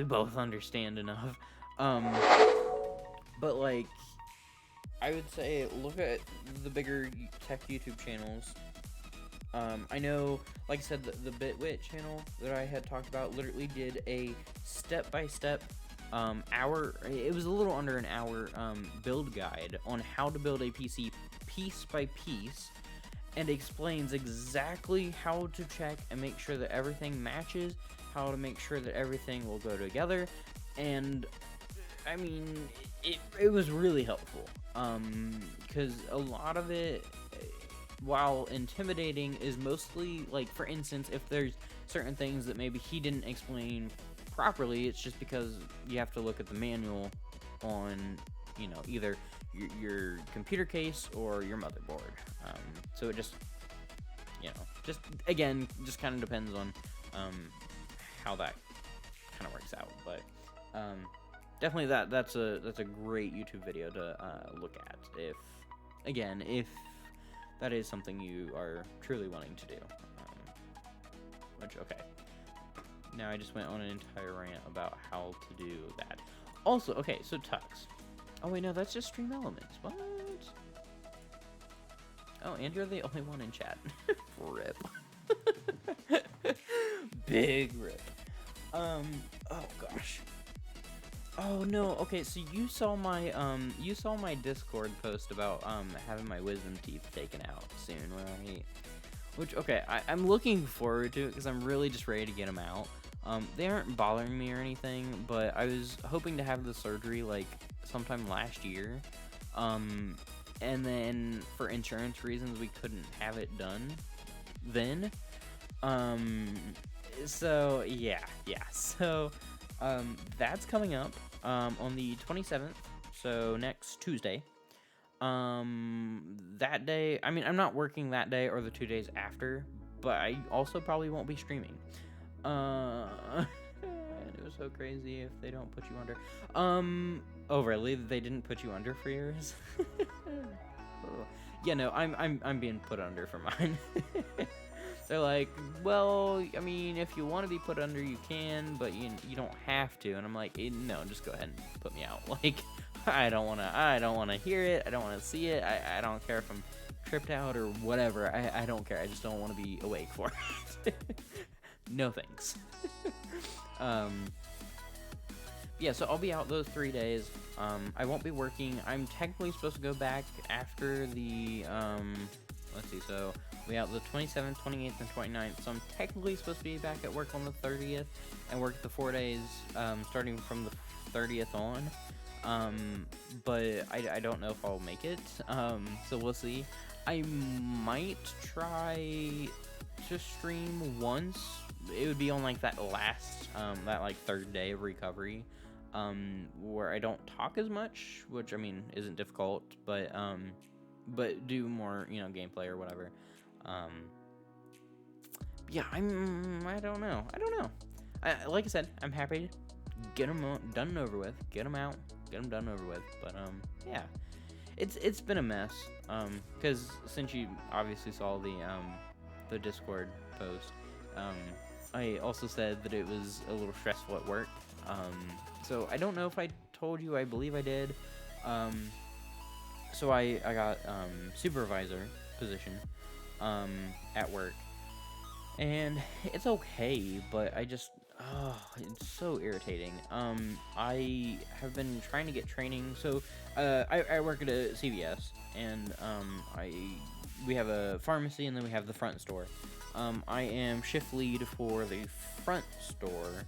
both understand enough. But like, I would say look at the bigger tech YouTube channels. I know, like I said, the Bitwit channel that I had talked about literally did a step-by-step it was a little under an hour build guide on how to build a PC piece by piece, and explains exactly how to check and make sure that everything matches, how to make sure that everything will go together, and I mean, it was really helpful, because a lot of it, while intimidating, is mostly, like, for instance, if there's certain things that maybe he didn't explain properly, it's just because you have to look at the manual on, either your computer case or your motherboard. So it just, again, just kind of depends on how that kind of works out. But definitely that's a great YouTube video to look at if that is something you are truly wanting to do. Which, okay. Now I just went on an entire rant about how to do that. Also, okay, so Tux. Oh wait, no, that's just Stream Elements. What? Oh, and you're the only one in chat. Rip. Big rip. Oh gosh. Oh no. Okay, so you saw my Discord post about having my wisdom teeth taken out soon, right? Which, okay, I'm looking forward to it because I'm really just ready to get them out. They aren't bothering me or anything, but I was hoping to have the surgery like sometime last year. And then for insurance reasons, we couldn't have it done then. So yeah. So, that's coming up, on the 27th. So next Tuesday. That day, I mean, I'm not working that day or the 2 days after, but I also probably won't be streaming. And it was so crazy if they don't put you under. Oh really? They didn't put you under for yours? Yeah, no, I'm being put under for mine. They're like, well, I mean, if you want to be put under, you can, but you don't have to. And I'm like, no, just go ahead and put me out. Like, I don't wanna hear it. I don't wanna see it. I don't care if I'm tripped out or whatever. I don't care. I just don't want to be awake for it. No thanks. Yeah, so I'll be out those 3 days. I won't be working. I'm technically supposed to go back after the, let's see, so we out the 27th, 28th, and 29th, so I'm technically supposed to be back at work on the 30th, and work the 4 days, starting from the 30th on. But I don't know if I'll make it, so we'll see. I might try to stream once. It would be on like that last, that like 3rd day of recovery, where I don't talk as much, which I mean isn't difficult, but do more, you know, gameplay or whatever. Yeah, I don't know. Like I said, I'm happy to get them done and over with, get them out, get them done over with. But yeah, it's been a mess. Because since you obviously saw the Discord post, I also said that it was a little stressful at work. So I don't know if I told you. I believe I did. So I got supervisor position at work, and it's okay, but it's so irritating. I have been trying to get training. So I work at a CVS, and we have a pharmacy, and then we have the front store. I am shift lead for the front store,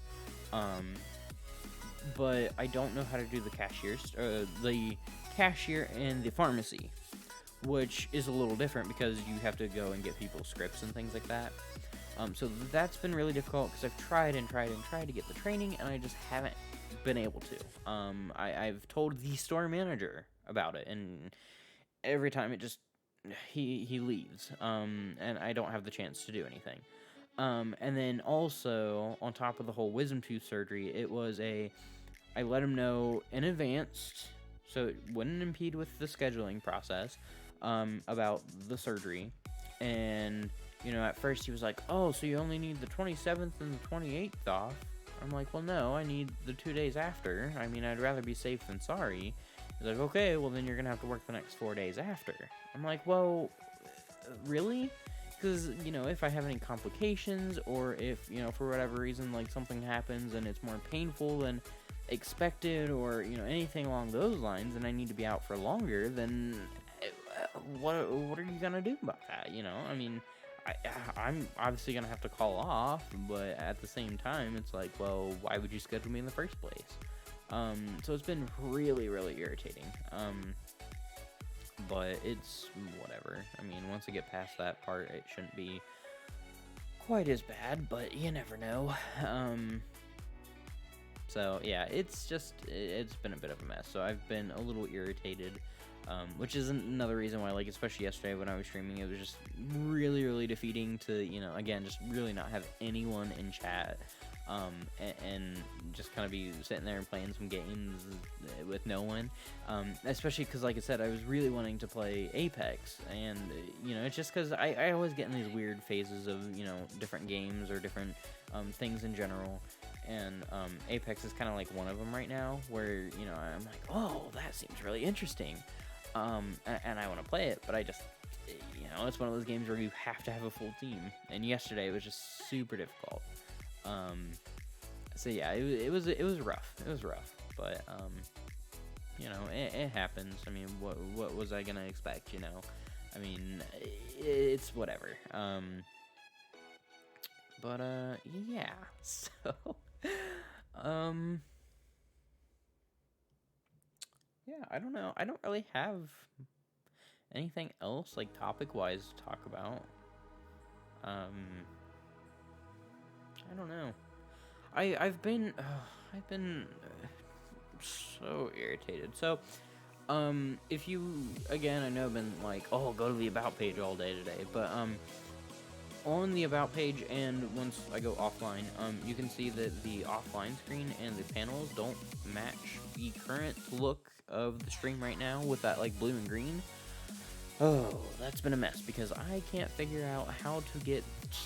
but I don't know how to do the cashier and the pharmacy, which is a little different because you have to go and get people's scripts and things like that. So that's been really difficult because I've tried to get the training, and I just haven't been able to. I've told the store manager about it, and every time it just he leaves, and I don't have the chance to do anything. And then also on top of the whole wisdom tooth surgery, I let him know in advance, so it wouldn't impede with the scheduling process, about the surgery. And, you know, at first he was like, oh, so you only need the 27th and the 28th off? I'm like, well, no, I need the 2 days after. I mean, I'd rather be safe than sorry. He's like, okay, well, then you're going to have to work the next 4 days after. I'm like, well, really? Because, you know, if I have any complications, or if, you know, for whatever reason, like, something happens and it's more painful than expected, or, you know, anything along those lines, and I need to be out for longer, then what are you gonna do about that, you know? I mean, I'm obviously gonna have to call off, but at the same time, it's like, well, why would you schedule me in the first place? So it's been really, really irritating. But it's whatever. I mean, once I get past that part, it shouldn't be quite as bad, but you never know. So yeah, it's been a bit of a mess. So I've been a little irritated, which is another reason why, like, especially yesterday when I was streaming, it was just really, really defeating to, you know, again, just really not have anyone in chat. and just kind of be sitting there and playing some games with no one. Especially because, like I said, I was really wanting to play Apex, and you know, it's just because I always get in these weird phases of, you know, different games or different things in general. And Apex is kind of like one of them right now, where, you know, I'm like, oh, that seems really interesting, and I want to play it, but I just, you know, it's one of those games where you have to have a full team, and yesterday it was just super difficult. So yeah, it was rough. It was rough, but you know, it happens. I mean, what was I gonna expect? You know, I mean, it's whatever. But yeah. So yeah, I don't know. I don't really have anything else like topic wise to talk about. I don't know. I've been so irritated. So if you, again, I know I've been like, oh, go to the about page all day today, but on the about page, and once I go offline, you can see that the offline screen and the panels don't match the current look of the stream right now with that like blue and green. Oh, that's been a mess because I can't figure out how to get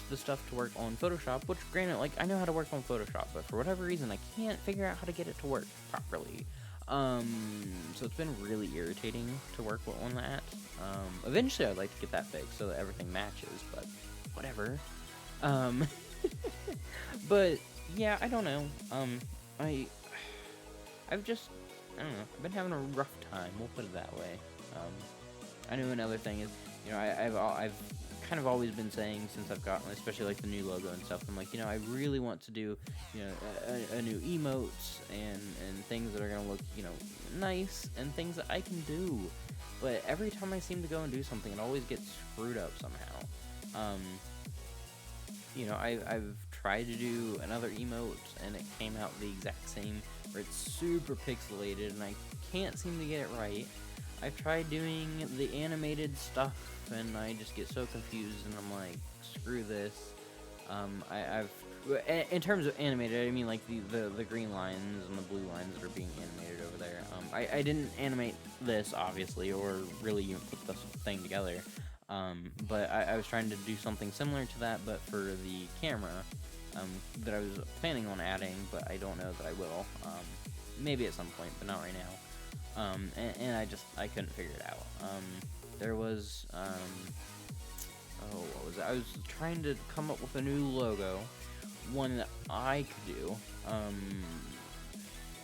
the stuff to work on Photoshop, which, granted, like, I know how to work on Photoshop, but for whatever reason, I can't figure out how to get it to work properly. So it's been really irritating to work on that. Eventually I'd like to get that fixed so that everything matches, but whatever. But yeah, I don't know. I've just, I don't know, I've been having a rough time, we'll put it that way. I know another thing is, you know, I've kind of always been saying since I've gotten, especially like the new logo and stuff, I'm like, you know, I really want to do, you know, a new emotes and things that are gonna look, you know, nice, and things that I can do. But every time I seem to go and do something, it always gets screwed up somehow. You know, I've tried to do another emote and it came out the exact same, where it's super pixelated and I can't seem to get it right. I've tried doing the animated stuff and I just get so confused and I'm like, screw this. I've, in terms of animated, I mean like the green lines and the blue lines that are being animated over there. I didn't animate this, obviously, or really even put this thing together. But I was trying to do something similar to that, but for the camera, that I was planning on adding, but I don't know that I will. Maybe at some point, but not right now. And I couldn't figure it out. There was, what was it? I was trying to come up with a new logo, one that I could do,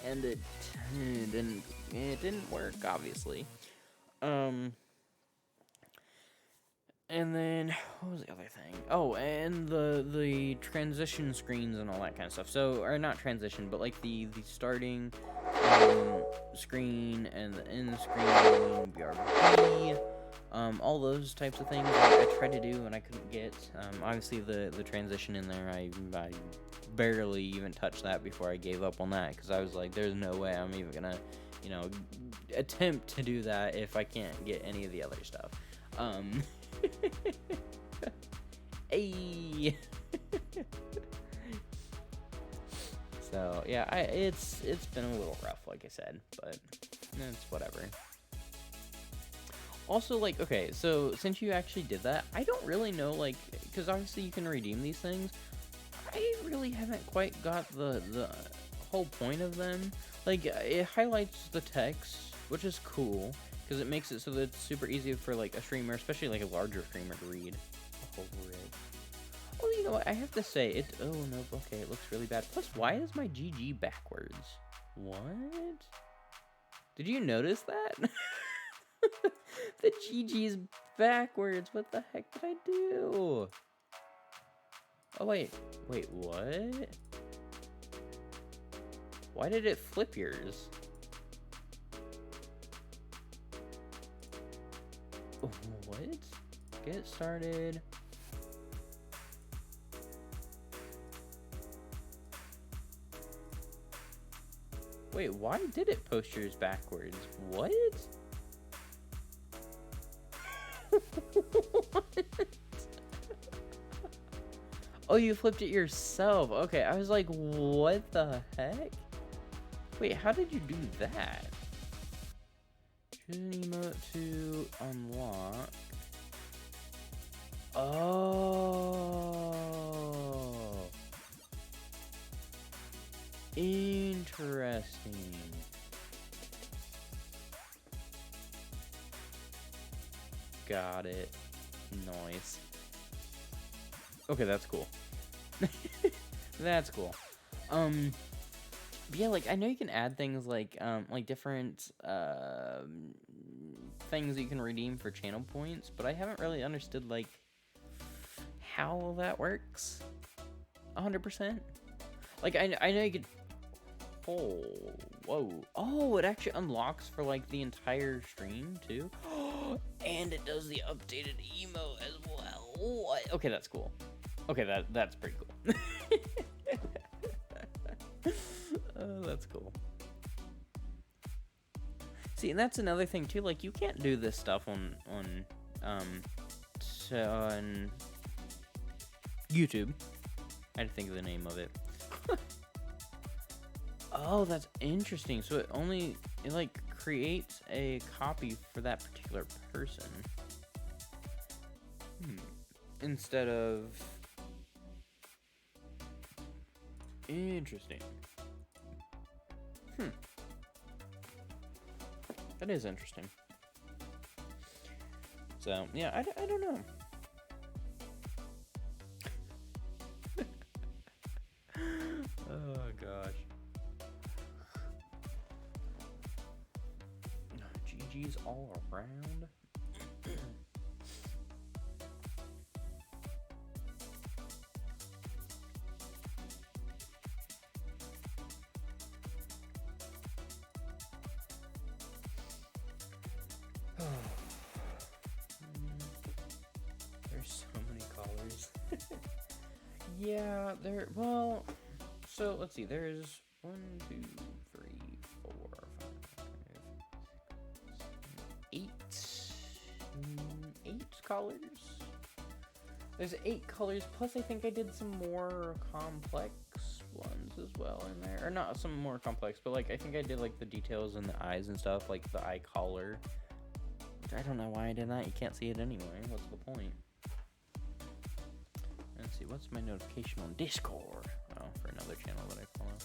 and it didn't work, obviously. And then, what was the other thing? Oh, and the transition screens and all that kind of stuff. So, or not transition, but like the starting screen and the end screen, BRB, all those types of things I tried to do and I couldn't get. Obviously the transition in there, I barely even touched that before I gave up on that, because I was like, there's no way I'm even gonna, you know, attempt to do that if I can't get any of the other stuff. Hey. So yeah, it's been a little rough, like I said, but it's whatever. Also, like, okay, so since you actually did that, I don't really know, like, because obviously you can redeem these things. I really haven't quite got the whole point of them. Like, it highlights the text, which is cool, because it makes it so that it's super easy for, like, a streamer, especially, like, a larger streamer, to read. Oh, well, you know what, I have to say, it, oh, no, okay, it looks really bad. Plus, why is my GG backwards? What? Did you notice that? The GG's backwards. What the heck did I do? Oh, wait, what? Why did it flip yours? What? Get started. Wait, why did it post yours backwards? What? What? Oh, you flipped it yourself. Okay, I was like, what the heck? Wait, how did you do that? Choose an emote to unlock. Oh. Interesting. Got it. Nice. Okay, that's cool. That's cool. But yeah, like I know you can add things like different things that you can redeem for channel points, but I haven't really understood like how that works 100%. Like I know you could. Oh, whoa. Oh, it actually unlocks for like the entire stream too. And it does the updated emo as well. What? Okay, that's cool. Okay, that's pretty cool. Oh, that's cool. See, and that's another thing too. Like, you can't do this stuff on YouTube. I had to think of the name of it. Oh, that's interesting. So it like creates a copy for that particular person. Instead of... Interesting. That is interesting. So, yeah, I don't know. Oh, gosh. GG's all around. There's so many colors. Yeah, well, so let's see, there's 1, 2, 3, 4, 5, 6, 8 colors. There's 8 colors, plus I think I did some more complex ones as well in there. Or not some more complex, but like I think I did like the details in the eyes and stuff, like the eye collar. Which I don't know why I did that. You can't see it anyway. What's the point? Let's see, what's my notification on Discord? Oh, for another channel that I follow.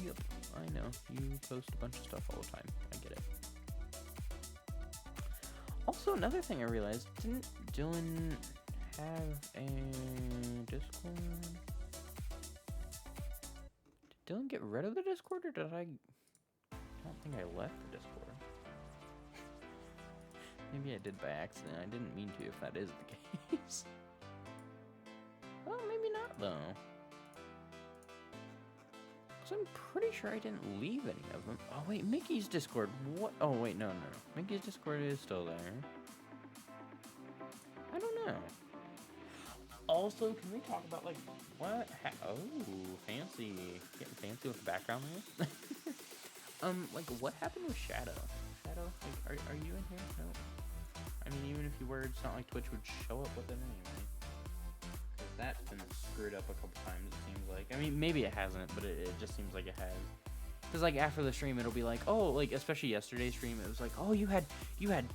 Yep, I know. You post a bunch of stuff all the time. I get it. Also, another thing I realized, didn't Dylan have a Discord? Did Dylan get rid of the Discord, or did I don't think I left the Discord. Maybe I did by accident. I didn't mean to, if that is the case. Well, maybe not, though. Because I'm pretty sure I didn't leave any of them. Oh, wait, Mickey's Discord. What? Oh, wait, no. Mickey's Discord is still there. I don't know. Also, can we talk about, like, what? Oh, fancy. Getting fancy with the background there. Like, what happened with Shadow? Shadow? Like, are you in here? No. I mean, even if you were, it's not like Twitch would show up with it anyway. Because that's been screwed up a couple times, it seems like. I mean, maybe it hasn't, but it just seems like it has. Because, like, after the stream, it'll be like, oh, like, especially yesterday's stream, it was like, oh, you had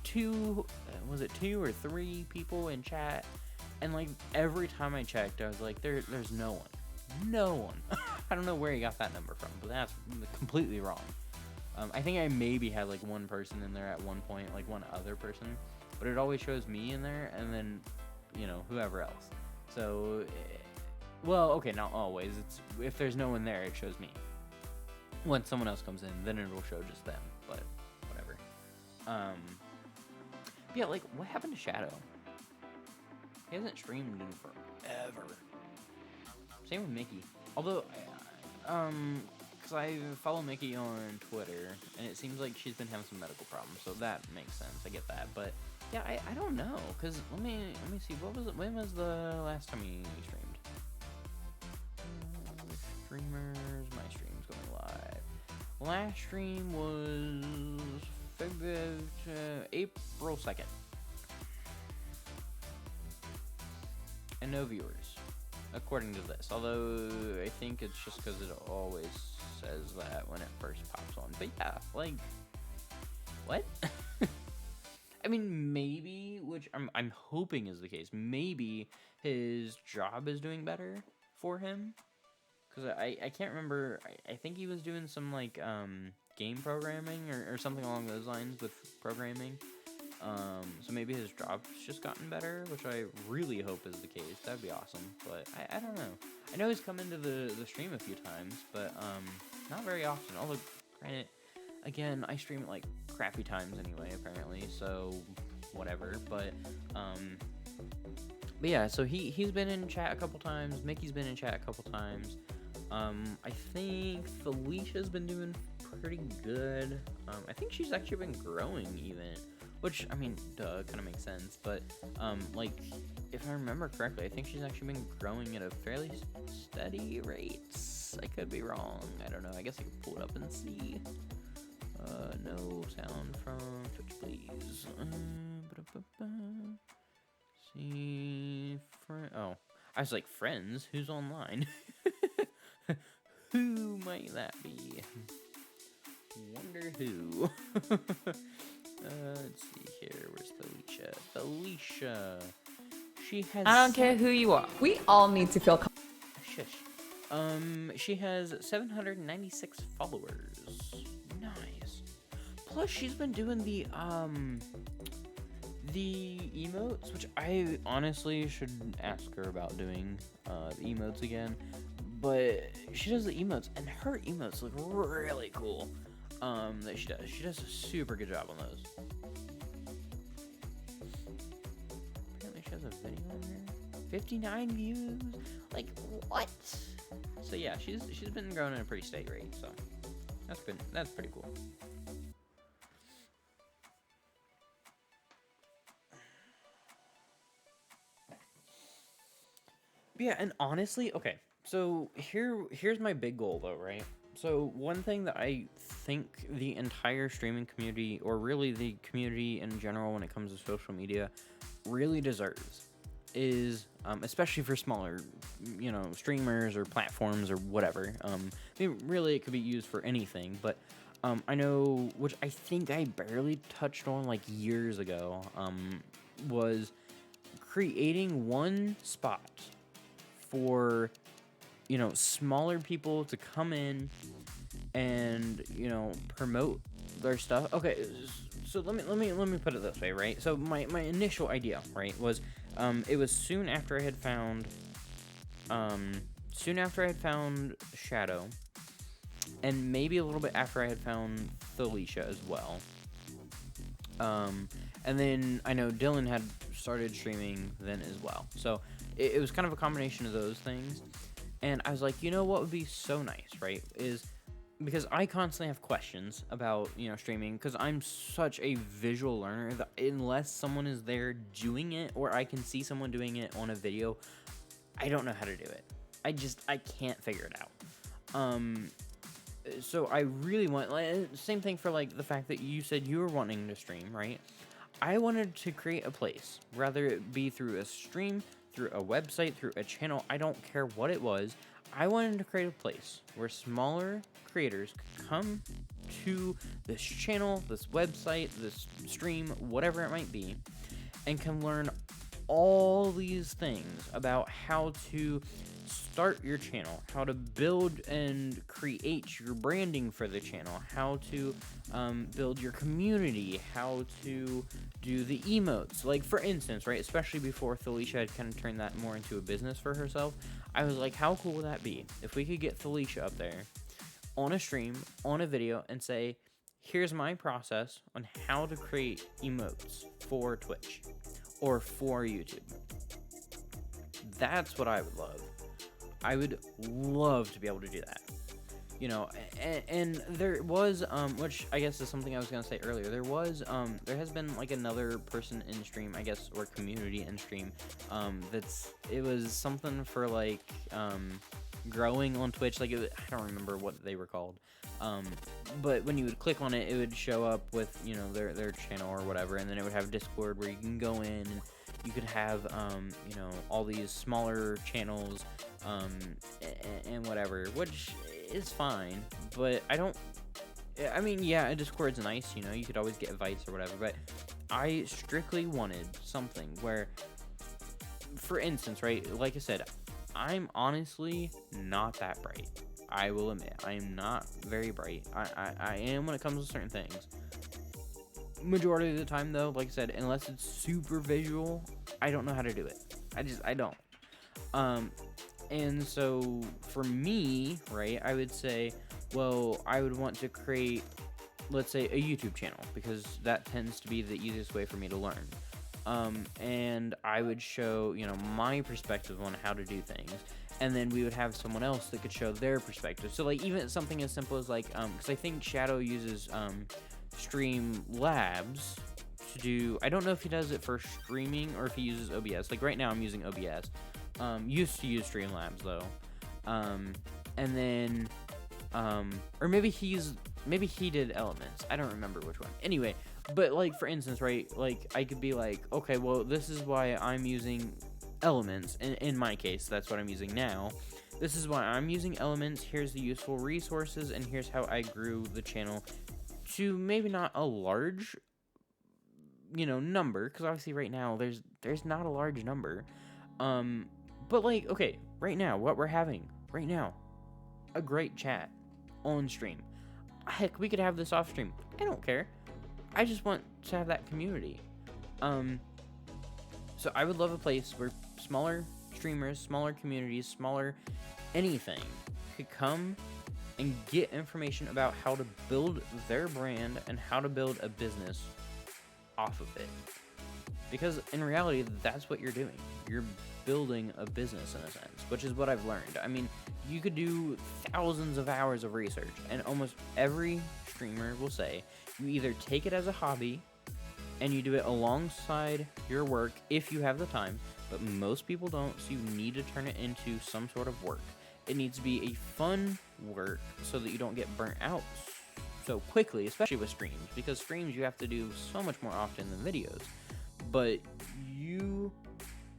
2, was it 2 or 3 people in chat? And, like, every time I checked, I was like, there's no one. No one. I don't know where he got that number from, but that's completely wrong. I think I maybe had, like, one person in there at one point, like, one other person. But it always shows me in there, and then, you know, whoever else. So, well, okay, not always. It's if there's no one there, it shows me. When someone else comes in, then it will show just them. But whatever. Yeah, like, what happened to Shadow? He hasn't streamed in forever. Same with Mickey. Although, because I follow Mickey on Twitter, and it seems like she's been having some medical problems, so that makes sense. I get that, but yeah, I don't know, because let me see, what was it? When was the last time you streamed? Streamers, my stream's going live. Last stream was April 2nd. And no viewers. according to this. Although I think it's just because it always says that when it first pops on. But yeah, like, what? I mean, maybe, which I'm hoping is the case. Maybe his job is doing better for him, because I can't remember. I think he was doing some like game programming or something along those lines with programming. So maybe his job's just gotten better, which I really hope is the case. That'd be awesome. But I don't know. I know he's come into the stream a few times, but not very often. Although, granted, again, I stream at like crappy times anyway, apparently. So whatever. But yeah. So he's been in chat a couple times. Mickey's been in chat a couple times. I think Felicia's been doing pretty good. I think she's actually been growing even. Which, I mean, duh, kind of makes sense, but, like, if I remember correctly, I think she's actually been growing at a fairly steady rate. I could be wrong. I don't know. I guess I could pull it up and see. No sound from Twitch, please. See, oh, I was like, friends? Who's online? Who might that be? Wonder who. Let's see here. Where's Felicia? Felicia. She has. I don't care who you are. We all need to feel. Shush. She has 796 followers. Nice. Plus, she's been doing the emotes, which I honestly should ask her about doing the emotes again. But she does the emotes, and her emotes look really cool. That she does. She does a super good job on those. Apparently she has a video on there. 59 views. Like, what? So yeah, she's been growing at a pretty steady rate, so that's pretty cool. But yeah, and honestly, okay, so here's my big goal though, right? So one thing that I think the entire streaming community, or really the community in general when it comes to social media, really deserves is, especially for smaller, streamers or platforms or whatever. I mean, really, it could be used for anything, but I know, which I think I barely touched on like years ago, was creating one spot for smaller people to come in and promote their stuff. Okay, so let me put it this way, right? So my initial idea, right, was it was soon after I had found Shadow, and maybe a little bit after I had found Felicia as well. And then I know Dylan had started streaming then as well. So it was kind of a combination of those things. And I was like, what would be so nice, right? Is because I constantly have questions about, streaming, because I'm such a visual learner that unless someone is there doing it, or I can see someone doing it on a video, I don't know how to do it. I can't figure it out. So I really want, same thing for like the fact that you said you were wanting to stream, right? I wanted to create a place, whether it be through a stream, through a website, through a channel, I don't care what it was. I wanted to create a place where smaller creators could come to this channel, this website, this stream, whatever it might be, and can learn all these things about how to start your channel, how to build and create your branding for the channel, how to build your community, how to do the emotes. Like, for instance, right, especially before Felicia had kind of turned that more into a business for herself, I was like, how cool would that be if we could get Felicia up there on a stream, on a video, and say, here's my process on how to create emotes for Twitch or for YouTube. That's what I would love. I would love to be able to do that. And there was, which I guess is something I was going to say earlier, there has been, like, another person in stream, I guess, or community in stream, it was something for, like, growing on Twitch, like, I don't remember what they were called, but when you would click on it, it would show up with, their channel or whatever, and then it would have Discord where you can go in and, You could have, you know, all these smaller channels, and whatever, which is fine, but I mean, yeah, Discord's nice, you know, you could always get advice or whatever, but I strictly wanted something where, for instance, right, like I said, I'm honestly not that bright. I will admit, I am not very bright. I am when it comes to certain things. Majority of the time, though, like I said, unless it's super visual, I don't know how to do it. I don't. And so for me, right, I would say, well, I would want to create, let's say, a YouTube channel, because that tends to be the easiest way for me to learn. And I would show, you know, my perspective on how to do things, and then we would have someone else that could show their perspective. So, like, even something as simple as, like, because I think Shadow uses, Streamlabs to do, I don't know if he does it for streaming or if he uses OBS. Like, right now I'm using OBS. Used to use Streamlabs, though. And then, or maybe he did Elements. I don't remember which one. Anyway, but, like, for instance, right, like, I could be like, okay, well, this is why I'm using Elements. In my case, that's what I'm using now. This is why I'm using Elements. Here's the useful resources, and here's how I grew the channel to maybe not a large, you know, number, because obviously right now there's not a large number. But, like, okay, right now, what we're having right now, a great chat on stream. Heck, we could have this off stream. I don't care. I just want to have that community. So I would love a place where smaller streamers, smaller communities, smaller anything could come and get information about how to build their brand and how to build a business off of it. Because in reality, that's what you're doing. You're building a business in a sense, which is what I've learned. I mean, you could do thousands of hours of research, and almost every streamer will say you either take it as a hobby and you do it alongside your work if you have the time, but most people don't, so you need to turn it into some sort of work. It needs to be a fun work so that you don't get burnt out so quickly, especially with streams, because streams you have to do so much more often than videos. But you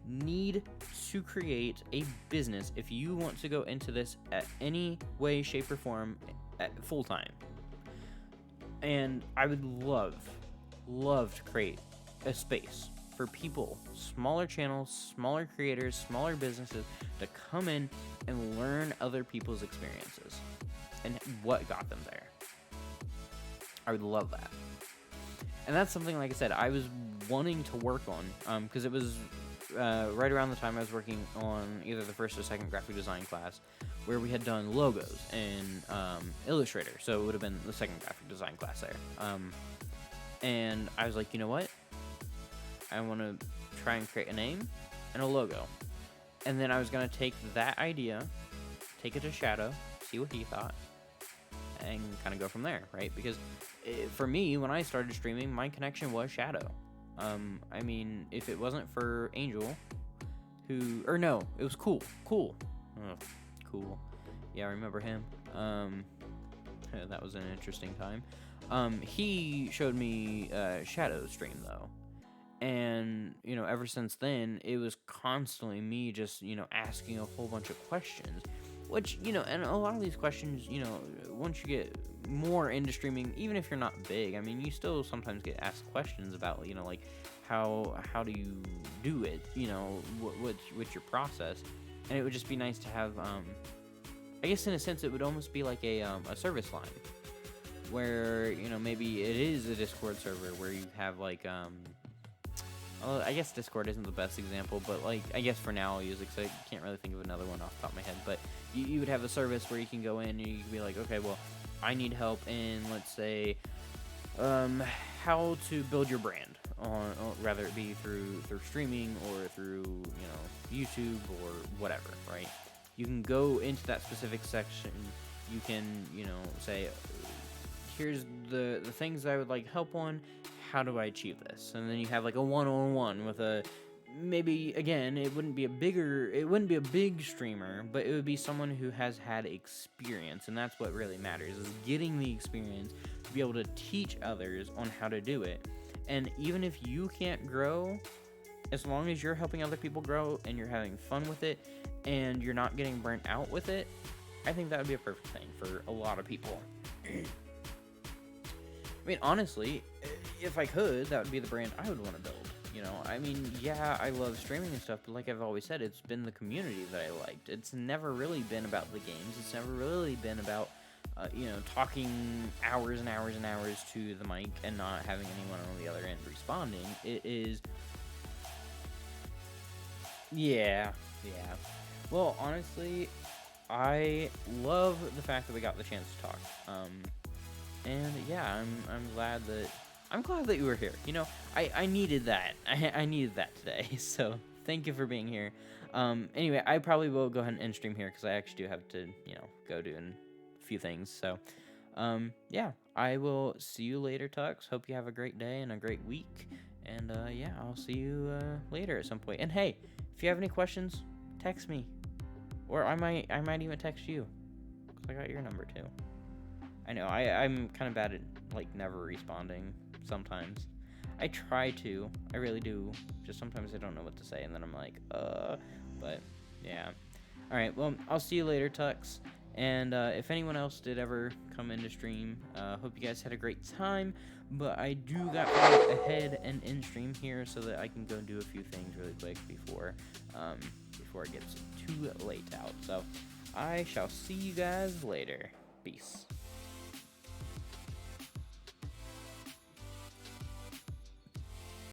need to create a business if you want to go into this at any way, shape, or form at full time. And I would love to create a space for people, smaller channels, smaller creators, smaller businesses, to come in and learn other people's experiences and what got them there. I would love that. And that's something, like I said, I was wanting to work on, because it was right around the time I was working on either the first or second graphic design class, where we had done logos in Illustrator. So it would have been the second graphic design class there. And I was like, you know what? I want to try and create a name and a logo. And then I was going to take that idea, take it to Shadow, see what he thought, and kind of go from there, right? Because for me, when I started streaming, my connection was Shadow. I mean, if it wasn't for Angel, it was Cool. Oh, Cool. Yeah, I remember him. That was an interesting time. He showed me Shadow stream, though. And, you know, ever since then, it was constantly me just, you know, asking a whole bunch of questions. Which, you know, and a lot of these questions, you know, once you get more into streaming, even if you're not big, I mean, you still sometimes get asked questions about, you know, like, how do you do it, you know, what's your process. And it would just be nice to have, I guess in a sense, it would almost be like a service line. Where, you know, maybe it is a Discord server where you have, like, I guess Discord isn't the best example, but, like, I guess for now I'll use it because I can't really think of another one off the top of my head. But you would have a service where you can go in and you can be like, okay, well, I need help in, let's say, how to build your brand, rather it be through streaming or through, you know, YouTube or whatever, right? You can go into that specific section. You can, you know, say, here's the things that I would like help on. How do I achieve this? And then you have like a one-on-one with a, maybe again, it wouldn't be a big streamer, but it would be someone who has had experience, and that's what really matters, is getting the experience to be able to teach others on how to do it. And even if you can't grow as long as you're helping other people grow and you're having fun with it and you're not getting burnt out with it, I think that would be a perfect thing for a lot of people. I mean, honestly, if I could, that would be the brand I would want to build. You know, I mean, yeah, I love streaming and stuff, but like I've always said, it's been the community that I liked. It's never really been about the games. It's never really been about, you know, talking hours and hours and hours to the mic and not having anyone on the other end responding. It is... Yeah. Well, honestly, I love the fact that we got the chance to talk. And yeah, I'm glad that you were here. You know, I needed that. I needed that today. So thank you for being here. Anyway, I probably will go ahead and end stream here because I actually do have to, you know, go do a few things. So, yeah, I will see you later, Tux. Hope you have a great day and a great week. And yeah, I'll see you later at some point. And hey, if you have any questions, text me, or I might even text you, because I got your number too. I know I'm kind of bad at like never responding sometimes. I try to, I really do, just sometimes I don't know what to say and then I'm like, but yeah. Alright, well, I'll see you later, Tux. And if anyone else did ever come into stream, hope you guys had a great time. But I do got to go ahead and end stream here so that I can go and do a few things really quick before it gets too late out. So I shall see you guys later. Peace.